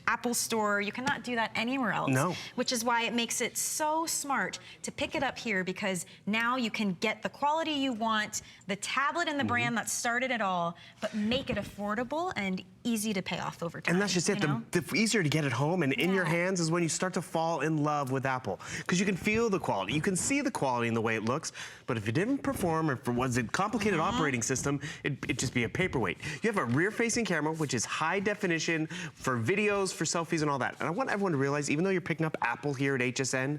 Apple store. You cannot do that anywhere else. No. Which is why it makes it so smart to pick it up here, because now you can get the quality you want, the tablet and the brand that started it all, but make it affordable and easy to pay off over time. And that's just it. The easier to get it home and in your hands is when you start to fall in love with Apple. Because you can feel the quality. You can see the quality in the way it looks. But if it didn't perform, or if it was a complicated operating system, it'd just be a paperweight. You have a rear-facing camera, which is high definition for videos, for selfies and all that. And I want everyone to realize, even though you're picking up Apple here at HSN,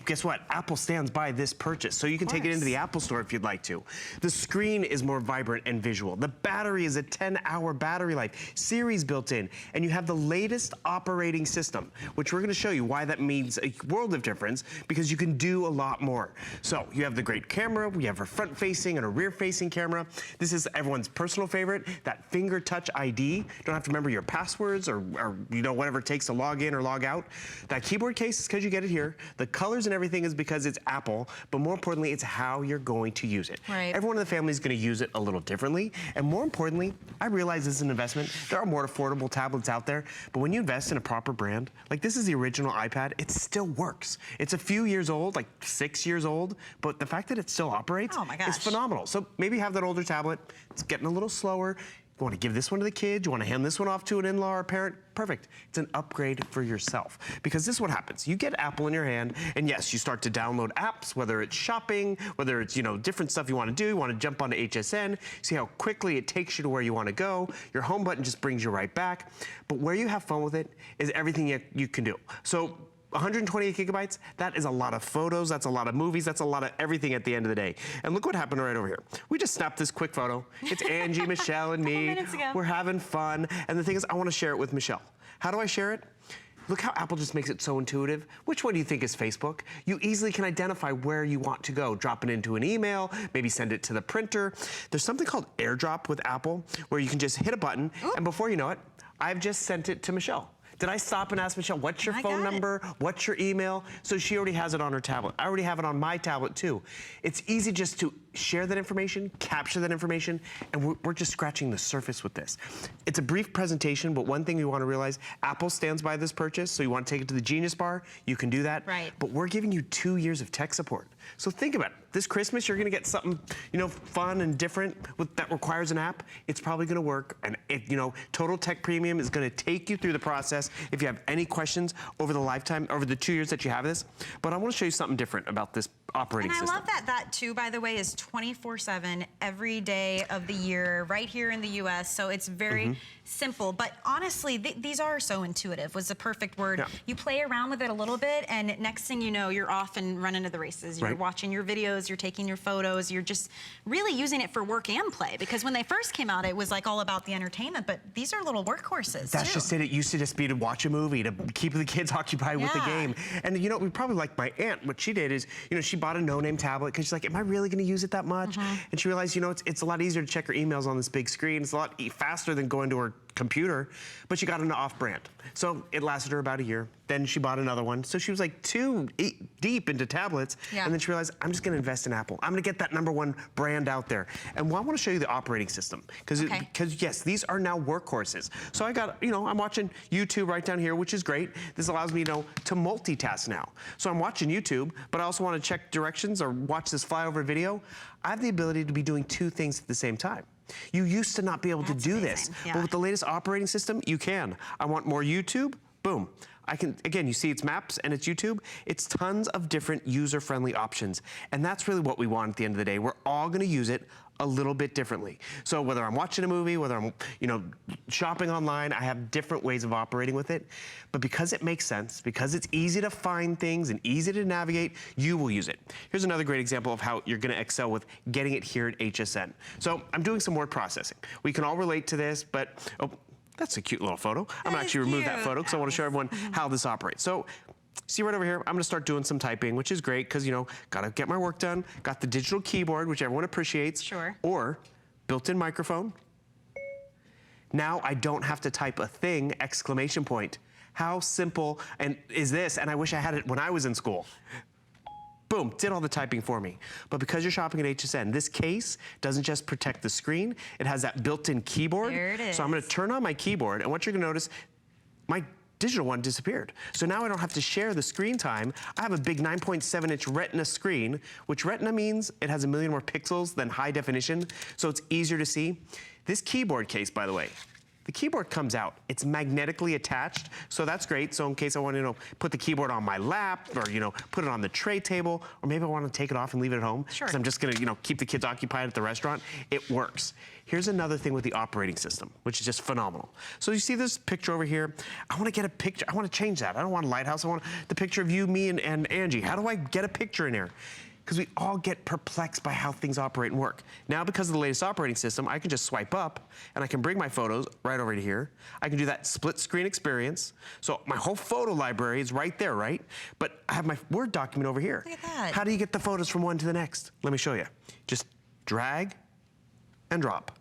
guess what? Apple stands by this purchase, so you can take it into the Apple Store if you'd like to. The screen is more vibrant and visual. The battery is a 10-hour battery life, series built in, and you have the latest operating system, which we're going to show you why that means a world of difference, because you can do a lot more. So you have the great camera, we have a front-facing and a rear-facing camera. This is everyone's personal favorite, that finger touch ID. You don't have to remember your passwords or you know, whatever it takes to log in or log out. That keyboard case is because you get it here. The colors and everything is because it's Apple, but more importantly, it's how you're going to use it. Right. Everyone in the family is going to use it a little differently, and more importantly, I realize this is an investment. There are more affordable tablets out there, but when you invest in a proper brand, like this is the original iPad, it still works. It's a few years old, like 6 years old, but the fact that it still operates is phenomenal. So maybe you have that older tablet, it's getting a little slower. You want to give this one to the kids, you want to hand this one off to an in-law or parent, perfect. It's an upgrade for yourself. Because this is what happens. You get Apple in your hand, and yes, you start to download apps, whether it's shopping, whether it's, you know, different stuff you want to do. You want to jump onto HSN, see how quickly it takes you to where you want to go. Your home button just brings you right back. But where you have fun with it is everything you can do. So 128 gigabytes, that is a lot of photos, that's a lot of movies, that's a lot of everything at the end of the day. And look what happened right over here. We just snapped this quick photo. It's Angie, Michelle, and me. We're having fun. And the thing is, I want to share it with Michelle. How do I share it? Look how Apple just makes it so intuitive. Which one do you think is Facebook? You easily can identify where you want to go. Drop it into an email, maybe send it to the printer. There's something called AirDrop with Apple, where you can just hit a button, and before you know it, I've just sent it to Michelle. Did I stop and ask Michelle, what's your phone number? What's your email? So she already has it on her tablet. I already have it on my tablet too. It's easy just to share that information, capture that information, and we're just scratching the surface with this. It's a brief presentation, but one thing you want to realize, Apple stands by this purchase, so you want to take it to the Genius Bar, you can do that. Right. But we're giving you 2 years of tech support. So think about it. This Christmas, you're going to get something, you know, fun and different that requires an app. It's probably going to work. And, you know, Total Tech Premium is going to take you through the process if you have any questions over the lifetime, over the 2 years that you have this. But I want to show you something different about this operating system. And I love that too, by the way, is 24/7 every day of the year right here in the US. So it's very simple. But honestly, these are so intuitive was the perfect word. Yeah. You play around with it a little bit, and next thing you know, you're off and running to the races. You're watching your videos, you're taking your photos, you're just really using it for work and play. Because when they first came out, it was like all about the entertainment, but these are little workhorses That's too. just it. It used to just be to watch a movie, to keep the kids occupied with the game. And you know, we probably like my aunt, what she did is, you know, she bought a no-name tablet because she's like, am I really going to use it that much? And she realized, you know, it's a lot easier to check her emails on this big screen. It's a lot faster than going to her computer, but she got an off-brand. So it lasted her about a year. Then she bought another one. So she was like 2 deep into tablets. And then she realized, I'm just going to invest in Apple. I'm going to get that #1 brand out there. And I want to show you the operating system. Because yes, these are now workhorses. So I got, you know, I'm watching YouTube right down here, which is great. This allows me, you know, to multitask now. So I'm watching YouTube, but I also want to check directions or watch this flyover video. I have the ability to be doing 2 things at the same time. You used to not be able to do this, but with the latest operating system, you can. I want more YouTube, boom. I can, again, you see it's maps and it's YouTube. It's tons of different user-friendly options. And that's really what we want at the end of the day. We're all gonna use it a little bit differently. So whether I'm watching a movie, whether I'm, you know, shopping online, I have different ways of operating with it. But because it makes sense, because it's easy to find things and easy to navigate, you will use it. Here's another great example of how you're gonna excel with getting it here at HSN. So I'm doing some word processing. We can all relate to this, but, oh, that's a cute little photo. I'm gonna actually remove that photo because I want to show everyone how this operates. So, see right over here, I'm gonna start doing some typing, which is great because, you know, gotta get my work done. Got the digital keyboard, which everyone appreciates. Sure. Or built-in microphone. Now I don't have to type a thing, exclamation point. How simple and is this? And I wish I had it when I was in school. Boom, did all the typing for me. But because you're shopping at HSN, this case doesn't just protect the screen, it has that built-in keyboard. There it is. So I'm gonna turn on my keyboard, and what you're gonna notice, my digital one disappeared. So now I don't have to share the screen time. I have a big 9.7-inch Retina screen, which Retina means it has 1 million more pixels than high definition, so it's easier to see. This keyboard case, by the way, The keyboard comes out. It's magnetically attached, so that's great. So in case I want to, put the keyboard on my lap, or put it on the tray table, or maybe I want to take it off and leave it at home, because I'm just going to, keep the kids occupied at the restaurant. It works. Here's another thing with the operating system, which is just phenomenal. So you see this picture over here? I want to get a picture. I want to change that. I don't want a lighthouse. I want the picture of you, me, and Angie. How do I get a picture in there? Because we all get perplexed by how things operate and work. Now, because of the latest operating system, I can just swipe up and I can bring my photos right over to here. I can do that split screen experience. So my whole photo library is right there, right? But I have my Word document over here. Look at that. How do you get the photos from one to the next? Let me show you. Just drag and drop.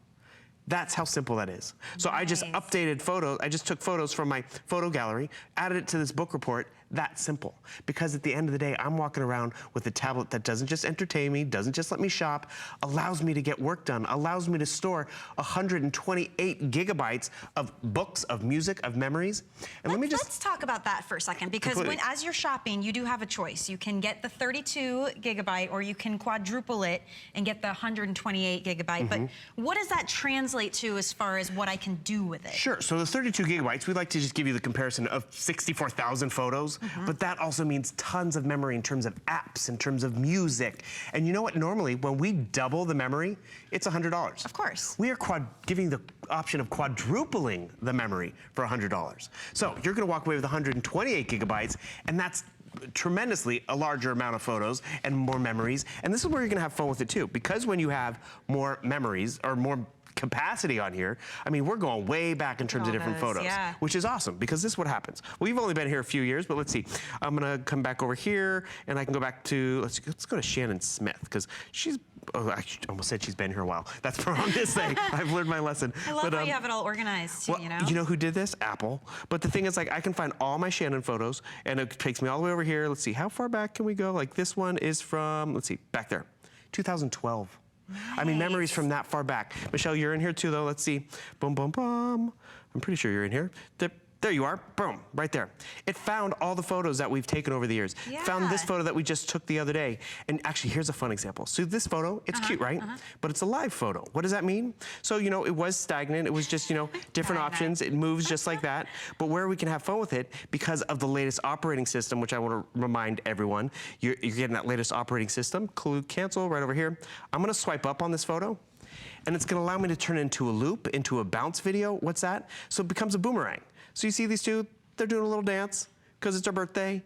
That's how simple that is. So I just updated photos. I just took photos from my photo gallery, added it to this book report. That simple. Because at the end of the day, I'm walking around with a tablet that doesn't just entertain me, doesn't just let me shop, allows me to get work done, allows me to store 128 gigabytes of books, of music, of memories. And let's talk about that for a second, because as you're shopping, you do have a choice. You can get the 32 gigabyte, or you can quadruple it and get the 128 gigabyte. But what does that translate to as far as what I can do with it? Sure. So the 32 gigabytes, we like to just give you the comparison of 64,000 photos. But that also means tons of memory in terms of apps, in terms of music. And you know what? Normally, when we double the memory, it's $100. Of course. We are giving the option of quadrupling the memory for $100. So you're going to walk away with 128 gigabytes, and that's tremendously a larger amount of photos and more memories. And this is where you're going to have fun with it too, because when you have more memories or more capacity on here, I mean, we're going way back in terms of different photos, which is awesome, because this is what happens. We've only been here a few years, but let's see. I'm gonna come back over here, and I can go back to, let's go to Shannon Smith, because she's, I almost said she's been here a while. That's on this thing. I've learned my lesson. I love how you have it all organized too, well, you know who did this? Apple. But the thing is, like, I can find all my Shannon photos, and it takes me all the way over here. Let's see, how far back can we go? Like, this one is from, let's see, back there, 2012. Nice. I mean, memories from that far back. Michelle, you're in here too, though. Let's see. Boom, boom, boom. I'm pretty sure you're in here. There you are. Boom, right there. It found all the photos that we've taken over the years. Found this photo that we just took the other day. And actually, here's a fun example. So this photo, it's cute, right? But it's a live photo. What does that mean? So, it was stagnant. It was just, different options. It moves just like that. But where we can have fun with it, because of the latest operating system, which I want to remind everyone, you're getting that latest operating system. Cancel right over here. I'm going to swipe up on this photo, and it's going to allow me to turn it into a loop, into a bounce video. What's that? So it becomes a boomerang. So you see these two, they're doing a little dance because it's our birthday.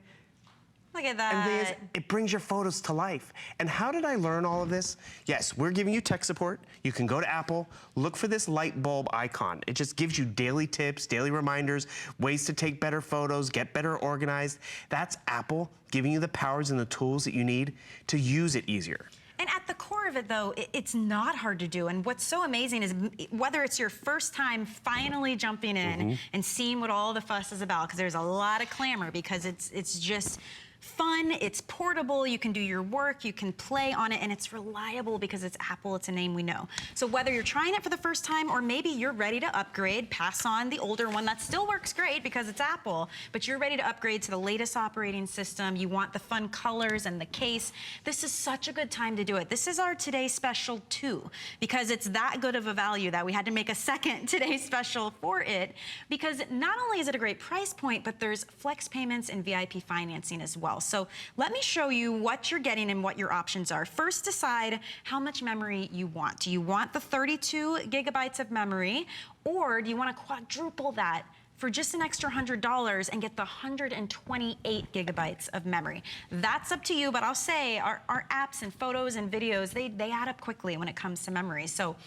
Look at that. And the thing is, it brings your photos to life. And how did I learn all of this? Yes, we're giving you tech support. You can go to Apple, look for this light bulb icon. It just gives you daily tips, daily reminders, ways to take better photos, get better organized. That's Apple giving you the powers and the tools that you need to use it easier. And at the core of it, though, it's not hard to do. And what's so amazing is whether it's your first time finally jumping in and seeing what all the fuss is about, because there's a lot of clamor, because it's just fun, it's portable, you can do your work, you can play on it, and it's reliable because it's Apple, it's a name we know. So whether you're trying it for the first time, or maybe you're ready to upgrade, pass on the older one that still works great because it's Apple, but you're ready to upgrade to the latest operating system, you want the fun colors and the case, this is such a good time to do it. This is our Today Special too, because it's that good of a value that we had to make a second Today Special for it, because not only is it a great price point, but there's flex payments and VIP financing as well. So let me show you what you're getting and what your options are. First, decide how much memory you want. Do you want the 32 gigabytes of memory, or do you want to quadruple that for just an extra $100 and get the 128 gigabytes of memory? That's up to you, but I'll say our apps and photos and videos, they add up quickly when it comes to memory. So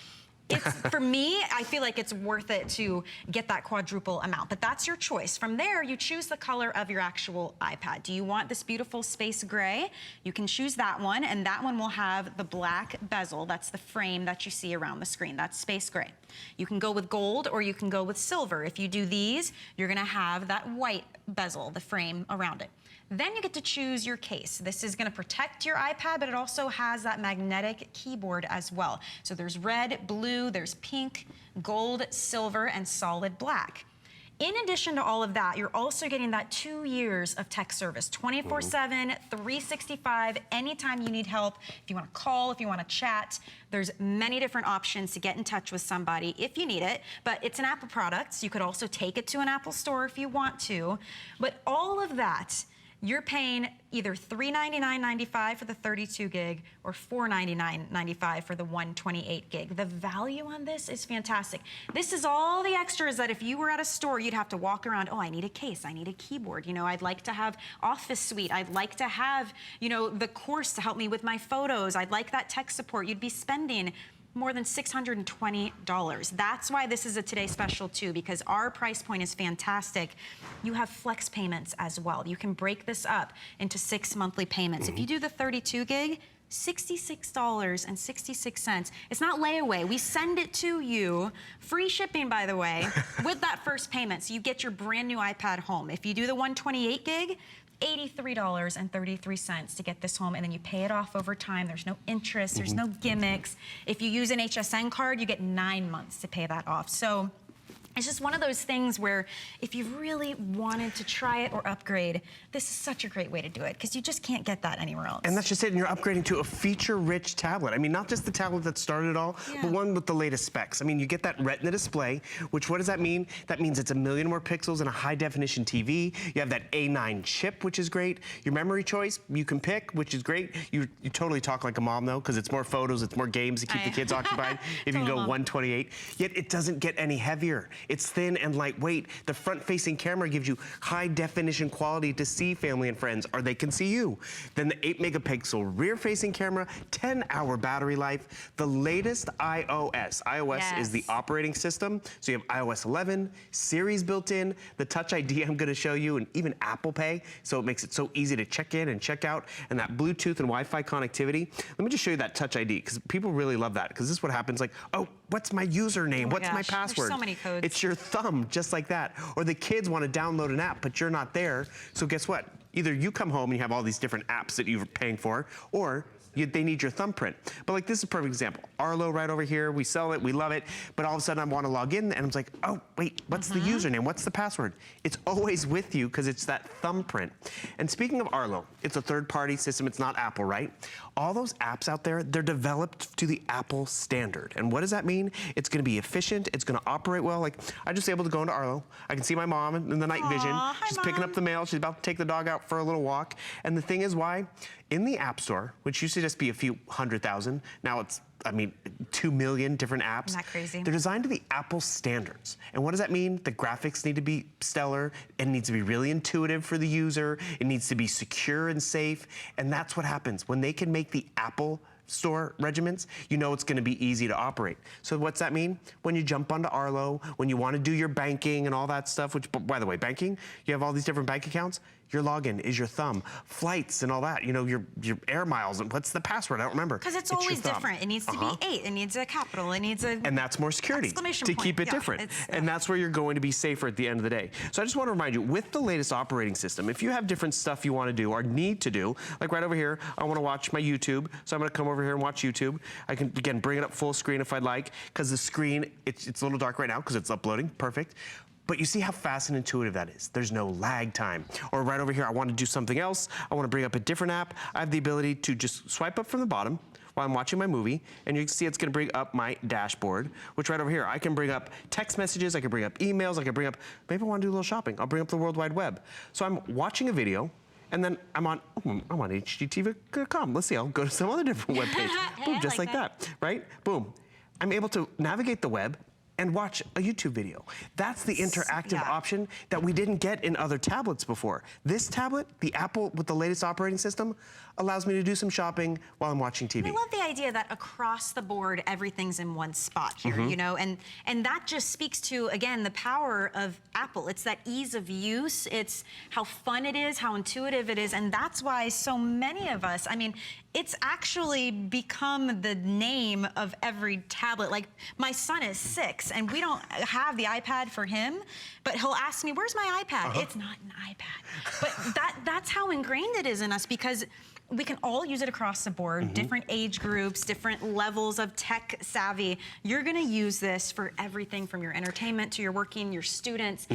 for me, I feel like it's worth it to get that quadruple amount, but that's your choice. From there, you choose the color of your actual iPad. Do you want this beautiful space gray? You can choose that one, and that one will have the black bezel. That's the frame that you see around the screen. That's space gray. You can go with gold, or you can go with silver. If you do these, you're gonna have that white bezel, the frame around it. Then you get to choose your case. This is going to protect your iPad, but it also has that magnetic keyboard as well. So there's red, blue, there's pink, gold, silver, and solid black. in addition to all of that, you're also getting that 2 years of tech service, 24/7, 365, anytime you need help. If you want to call, if you want to chat, there's many different options to get in touch with somebody if you need it. But it's an Apple product, so you could also take it to an Apple store if you want to. But all of that, you're paying either $399.95 for the 32 gig or $499.95 for the 128 gig. The value on this is fantastic. This is all the extras that if you were at a store, you'd have to walk around, oh, I need a case, I need a keyboard, you know, I'd like to have Office Suite, I'd like to have, you know, the course to help me with my photos, I'd like that tech support. You'd be spending more than $620. That's why this is a Today Special too, because our price point is fantastic. You have flex payments as well. You can break this up into 6 monthly payments. If you do the 32 gig, $66.66. It's not layaway. We send it to you, free shipping, by the way, with that first payment. So you get your brand new iPad home. If you do the 128 gig, $83.33 to get this home, and then you pay it off over time. There's no interest, there's no gimmicks. If you use an HSN card, you get 9 months to pay that off. So it's just one of those things where if you really wanted to try it or upgrade, this is such a great way to do it because you just can't get that anywhere else. And that's just it, and you're upgrading to a feature-rich tablet. I mean, not just the tablet that started it all, but one with the latest specs. I mean, you get that Retina display, which what does that mean? That means it's 1 million more pixels and a high-definition TV. You have that A9 chip, which is great. Your memory choice, you can pick, which is great. You totally talk like a mom, though, because it's more photos, it's more games to keep the kids occupied if you can go 128. Yet it doesn't get any heavier. It's thin and lightweight. The front-facing camera gives you high-definition quality to see family and friends, or they can see you. Then the 8-megapixel rear-facing camera, 10-hour battery life, the latest iOS. iOS is the operating system, so you have iOS 11, Siri's built in, the Touch ID I'm going to show you, and even Apple Pay, so it makes it so easy to check in and check out, and that Bluetooth and Wi-Fi connectivity. Let me just show you that Touch ID, because people really love that, because this is what happens, like, oh, what's my username? What's my password? There's so many codes. It's your thumb, just like that. Or the kids want to download an app, but you're not there. So guess what? Either you come home and you have all these different apps that you're paying for, or they need your thumbprint. But like this is a perfect example. Arlo right over here, we sell it, we love it, but all of a sudden I want to log in and I'm like, oh, wait, what's the username? What's the password? It's always with you because it's that thumbprint. And speaking of Arlo, it's a third-party system, it's not Apple, right? All those apps out there, they're developed to the Apple standard. And what does that mean? It's gonna be efficient, it's gonna operate well. Like, I'm just able to go into Arlo, I can see my mom in the night vision. She's picking up the mail, she's about to take the dog out for a little walk. And the thing is why? In the App Store, which used to just be a few 100,000, now it's, I mean, 2 million different apps. Isn't that crazy? They're designed to the Apple standards. And what does that mean? The graphics need to be stellar. It needs to be really intuitive for the user. It needs to be secure and safe. And that's what happens. When they can make the Apple Store regiments, you know it's going to be easy to operate. So what's that mean? When you jump onto Arlo, when you want to do your banking and all that stuff, which, by the way, banking, you have all these different bank accounts, your login is your thumb. Flights and all that, you know, your air miles, and what's the password? I don't remember. Because it's always different. It needs to be 8, it needs a capital, it needs a and that's more security to keep it different. And that's where you're going to be safer at the end of the day. So I just want to remind you, with the latest operating system, if you have different stuff you want to do or need to do, like right over here, I want to watch my YouTube, so I'm going to come over here and watch YouTube. I can, again, bring it up full screen if I'd like, because the screen, it's a little dark right now because it's uploading, perfect. But you see how fast and intuitive that is. There's no lag time. Or right over here, I want to do something else. I want to bring up a different app. I have the ability to just swipe up from the bottom while I'm watching my movie, and you can see it's going to bring up my dashboard, which right over here, I can bring up text messages, I can bring up emails, I can bring up, maybe I want to do a little shopping. I'll bring up the World Wide Web. So I'm watching a video, and then I'm on HGTV.com. Let's see, I'll go to some other different web page. Boom, just like that, right? Boom. I'm able to navigate the web and watch a YouTube video. That's the interactive option that we didn't get in other tablets before. This tablet, the Apple with the latest operating system, allows me to do some shopping while I'm watching TV. I love the idea that across the board, everything's in one spot here, you know, and that just speaks to, again, the power of Apple. It's that ease of use, it's how fun it is, how intuitive it is, and that's why so many of us, I mean, it's actually become the name of every tablet. Like, my son is 6, and we don't have the iPad for him, but he'll ask me, where's my iPad? It's not an iPad. But that's how ingrained it is in us, because we can all use it across the board, different age groups, different levels of tech savvy. You're gonna use this for everything from your entertainment to your working, your students.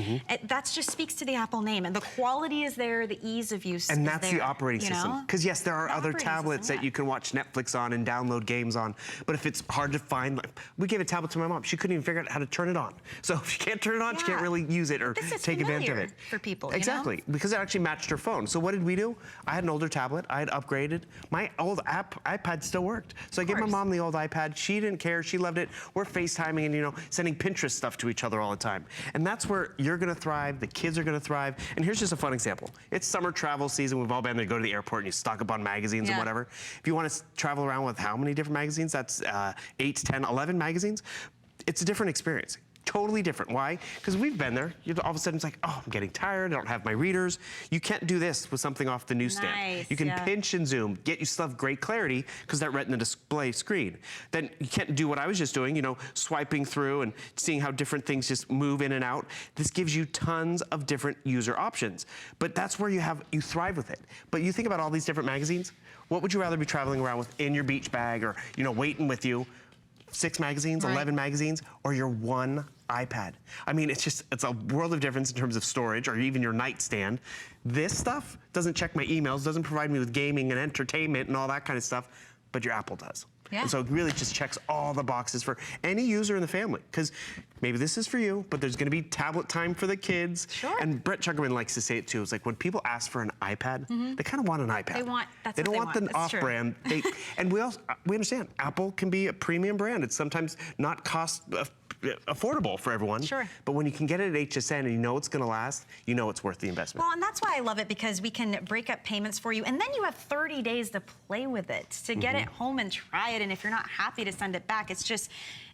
That just speaks to the Apple name, and the quality is there, the ease of use and is that's there, the operating system. Because yes, there are other tablets that you can watch Netflix on and download games on, but if it's hard to find, like, we gave a tablet to my mom. She couldn't even figure out how to turn it on. So if she can't turn it on, she can't really use it or take advantage of it. For people, exactly, because it actually matched her phone. So what did we do? I had an older tablet. I had upgraded. My old iPad still worked. So I gave my mom the old iPad. She didn't care. She loved it. We're FaceTiming and, you know, sending Pinterest stuff to each other all the time. And that's where you're going to thrive. The kids are going to thrive. And here's just a fun example. It's summer travel season. We've all been there to go to the airport and you stock up on magazines and whatever. If you want to travel around with how many different magazines? That's 8, 10, 11 magazines. It's a different experience. Totally different. Why? Because we've been there. All of a sudden it's like, oh, I'm getting tired. I don't have my readers. You can't do this with something off the newsstand. You can pinch and zoom, you still have great clarity because that retina display screen. Then you can't do what I was just doing, you know, swiping through and seeing how different things just move in and out. This gives you tons of different user options. But that's where you thrive with it. But you think about all these different magazines. What would you rather be traveling around with in your beach bag or, you know, waiting with you? 6 magazines, 11 magazines, or your one iPad. I mean, it's a world of difference in terms of storage or even your nightstand. This stuff doesn't check my emails, doesn't provide me with gaming and entertainment and all that kind of stuff, but your Apple does. And so it really just checks all the boxes for any user in the family. Because maybe this is for you, but there's gonna be tablet time for the kids. And Brett Chuckerman likes to say it too. It's like when people ask for an iPad, they kind of want an iPad. They don't want the off-brand. And we understand, Apple can be a premium brand. It's sometimes not affordable for everyone. But when you can get it at HSN and you know it's gonna last, you know it's worth the investment. Well, and that's why I love it, because we can break up payments for you, and then you have 30 days to play with it, to get it home and try it, and if you're not happy, to send it back.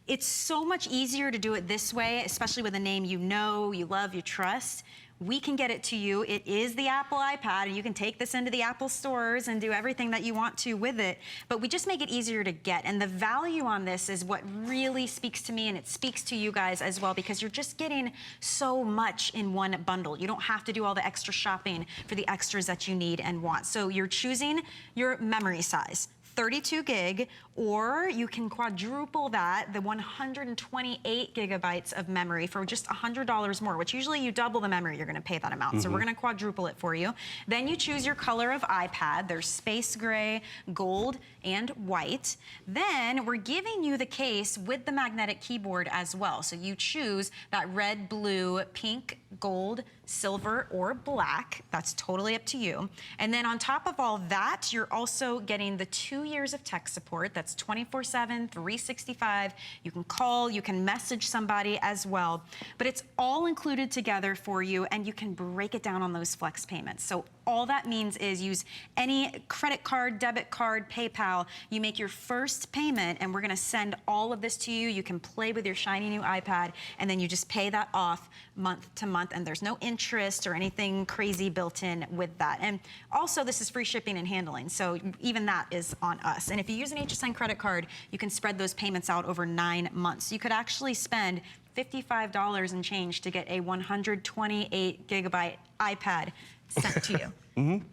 It's so much easier to do it this way, especially with a name you know, you love, you trust. We can get it to you. It is the Apple iPad, and you can take this into the Apple stores and do everything that you want to with it, but we just make it easier to get. And the value on this is what really speaks to me, and it speaks to you guys as well, because you're just getting so much in one bundle. You don't have to do all the extra shopping for the extras that you need and want. So you're choosing your memory size. 32 gig, or you can quadruple that, the 128 gigabytes of memory for just $100 more, which usually you double the memory, you're gonna pay that amount. So we're gonna quadruple it for you. Then you choose your color of iPad. There's space gray, gold, and white. Then we're giving you the case with the magnetic keyboard as well. So you choose that red, blue, pink, gold, silver, or black. That's totally up to you. And then on top of all that, you're also getting the 2 years of tech support. That's 24/7, 365. You can call, you can message somebody as well. But it's all included together for you, and you can break it down on those flex payments. So all that means is use any credit card, debit card, PayPal. You make your first payment, and we're gonna send all of this to you. You can play with your shiny new iPad, and then you just pay that off month to month, and there's no interest or anything crazy built in with that. And also, this is free shipping and handling, so even that is on us. And if you use an HSN credit card, you can spread those payments out over 9 months. You could actually spend $55 and change to get a 128 gigabyte iPad sent to you.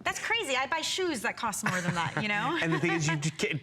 That's crazy. I buy shoes that cost more than that, you know? And the thing is,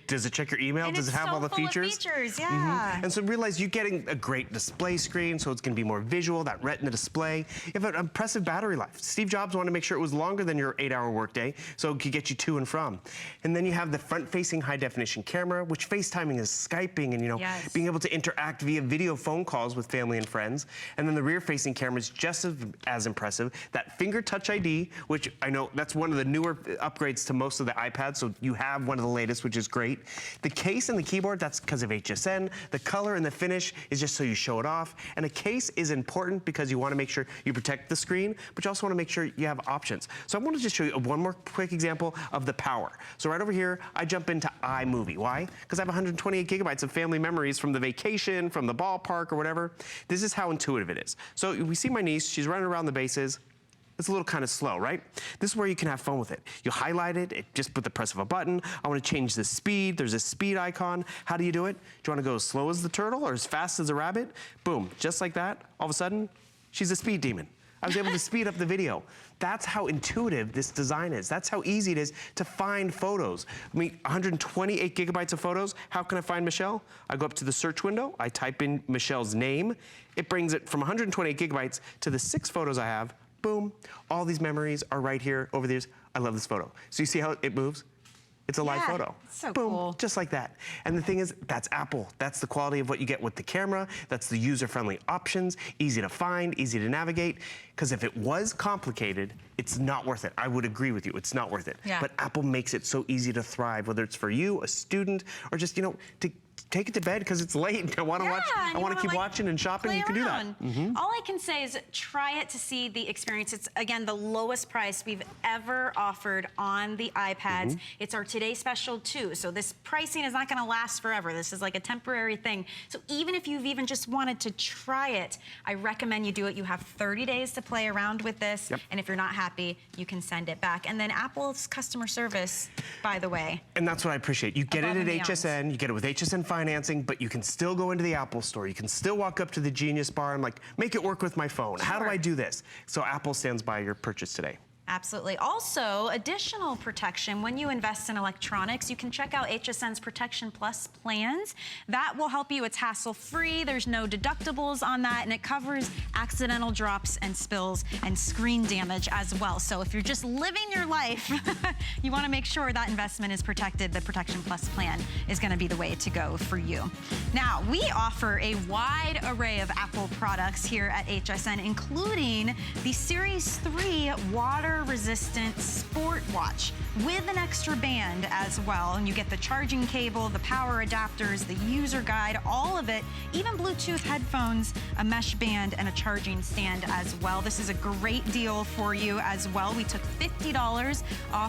does it check your email? And does it have all the features? Of features, yeah. And so realize you're getting a great display screen, so it's going to be more visual, that retina display. You have an impressive battery life. Steve Jobs wanted to make sure it was longer than your 8-hour workday, so it could get you to and from. And then you have the front-facing high-definition camera, which FaceTiming is Skyping and, you know, being able to interact via video phone calls with family and friends. And then the rear-facing camera is just as impressive. That finger touch ID, which I know that's one of the newer upgrades to most of the iPads, so you have one of the latest, which is great. The case and the keyboard, that's because of HSN. The color and the finish is just so you show it off. And a case is important because you want to make sure you protect the screen, but you also want to make sure you have options. So I want to just show you one more quick example of the power. So right over here, I jump into iMovie. Why? Because I have 128 gigabytes of family memories from the vacation, from the ballpark, or whatever. This is how intuitive it is. So we see my niece, she's running around the bases. It's a little kind of slow, right? This is where you can have fun with it. You highlight it just with the press of a button. I want to change the speed. There's a speed icon. How do you do it? Do you want to go as slow as the turtle or as fast as a rabbit? Boom, just like that. All of a sudden, she's a speed demon. I was able to speed up the video. That's how intuitive this design is. That's how easy it is to find photos. I mean, 128 gigabytes of photos. How can I find Michelle? I go up to the search window, I type in Michelle's name. It brings it from 128 gigabytes to the 6 photos I have. Boom. All these memories are right here over these. I love this photo. So you see how it moves? It's a live photo. So Boom, cool. just like that. And the thing is, that's Apple. That's the quality of what you get with the camera. That's the user-friendly options, easy to find, easy to navigate. Because if it was complicated, it's not worth it. I would agree with you, it's not worth it. Yeah. But Apple makes it so easy to thrive, whether it's for you, a student, or just, you know, to take it to bed because it's late. I want to watch. I want to keep watching and shopping. You can do that. All I can say is try it to see the experience. It's, again, the lowest price we've ever offered on the iPads. It's our Today Special too. So this pricing is not going to last forever. This is like a temporary thing. So even if you've even just wanted to try it, I recommend you do it. You have 30 days to play around with this. And if you're not happy, you can send it back. And then Apple's customer service, by the way. And that's what I appreciate. You get it at HSN. You get it with HSN financing, but you can still go into the Apple store. You can still walk up to the Genius Bar and like, make it work with my phone. How do I do this? So Apple stands by your purchase today. Absolutely. Also, additional protection when you invest in electronics, you can check out HSN's Protection Plus plans. That will help you. It's hassle-free. There's no deductibles on that, and it covers accidental drops and spills and screen damage as well. So if you're just living your life, you want to make sure that investment is protected. The Protection Plus plan is going to be the way to go for you. Now, we offer a wide array of Apple products here at HSN, including the Series 3 water-resistant sport watch with an extra band as well. And you get the charging cable, the power adapters, the user guide, all of it, even Bluetooth headphones, a mesh band, and a charging stand as well. This is a great deal for you as well. We took $50 off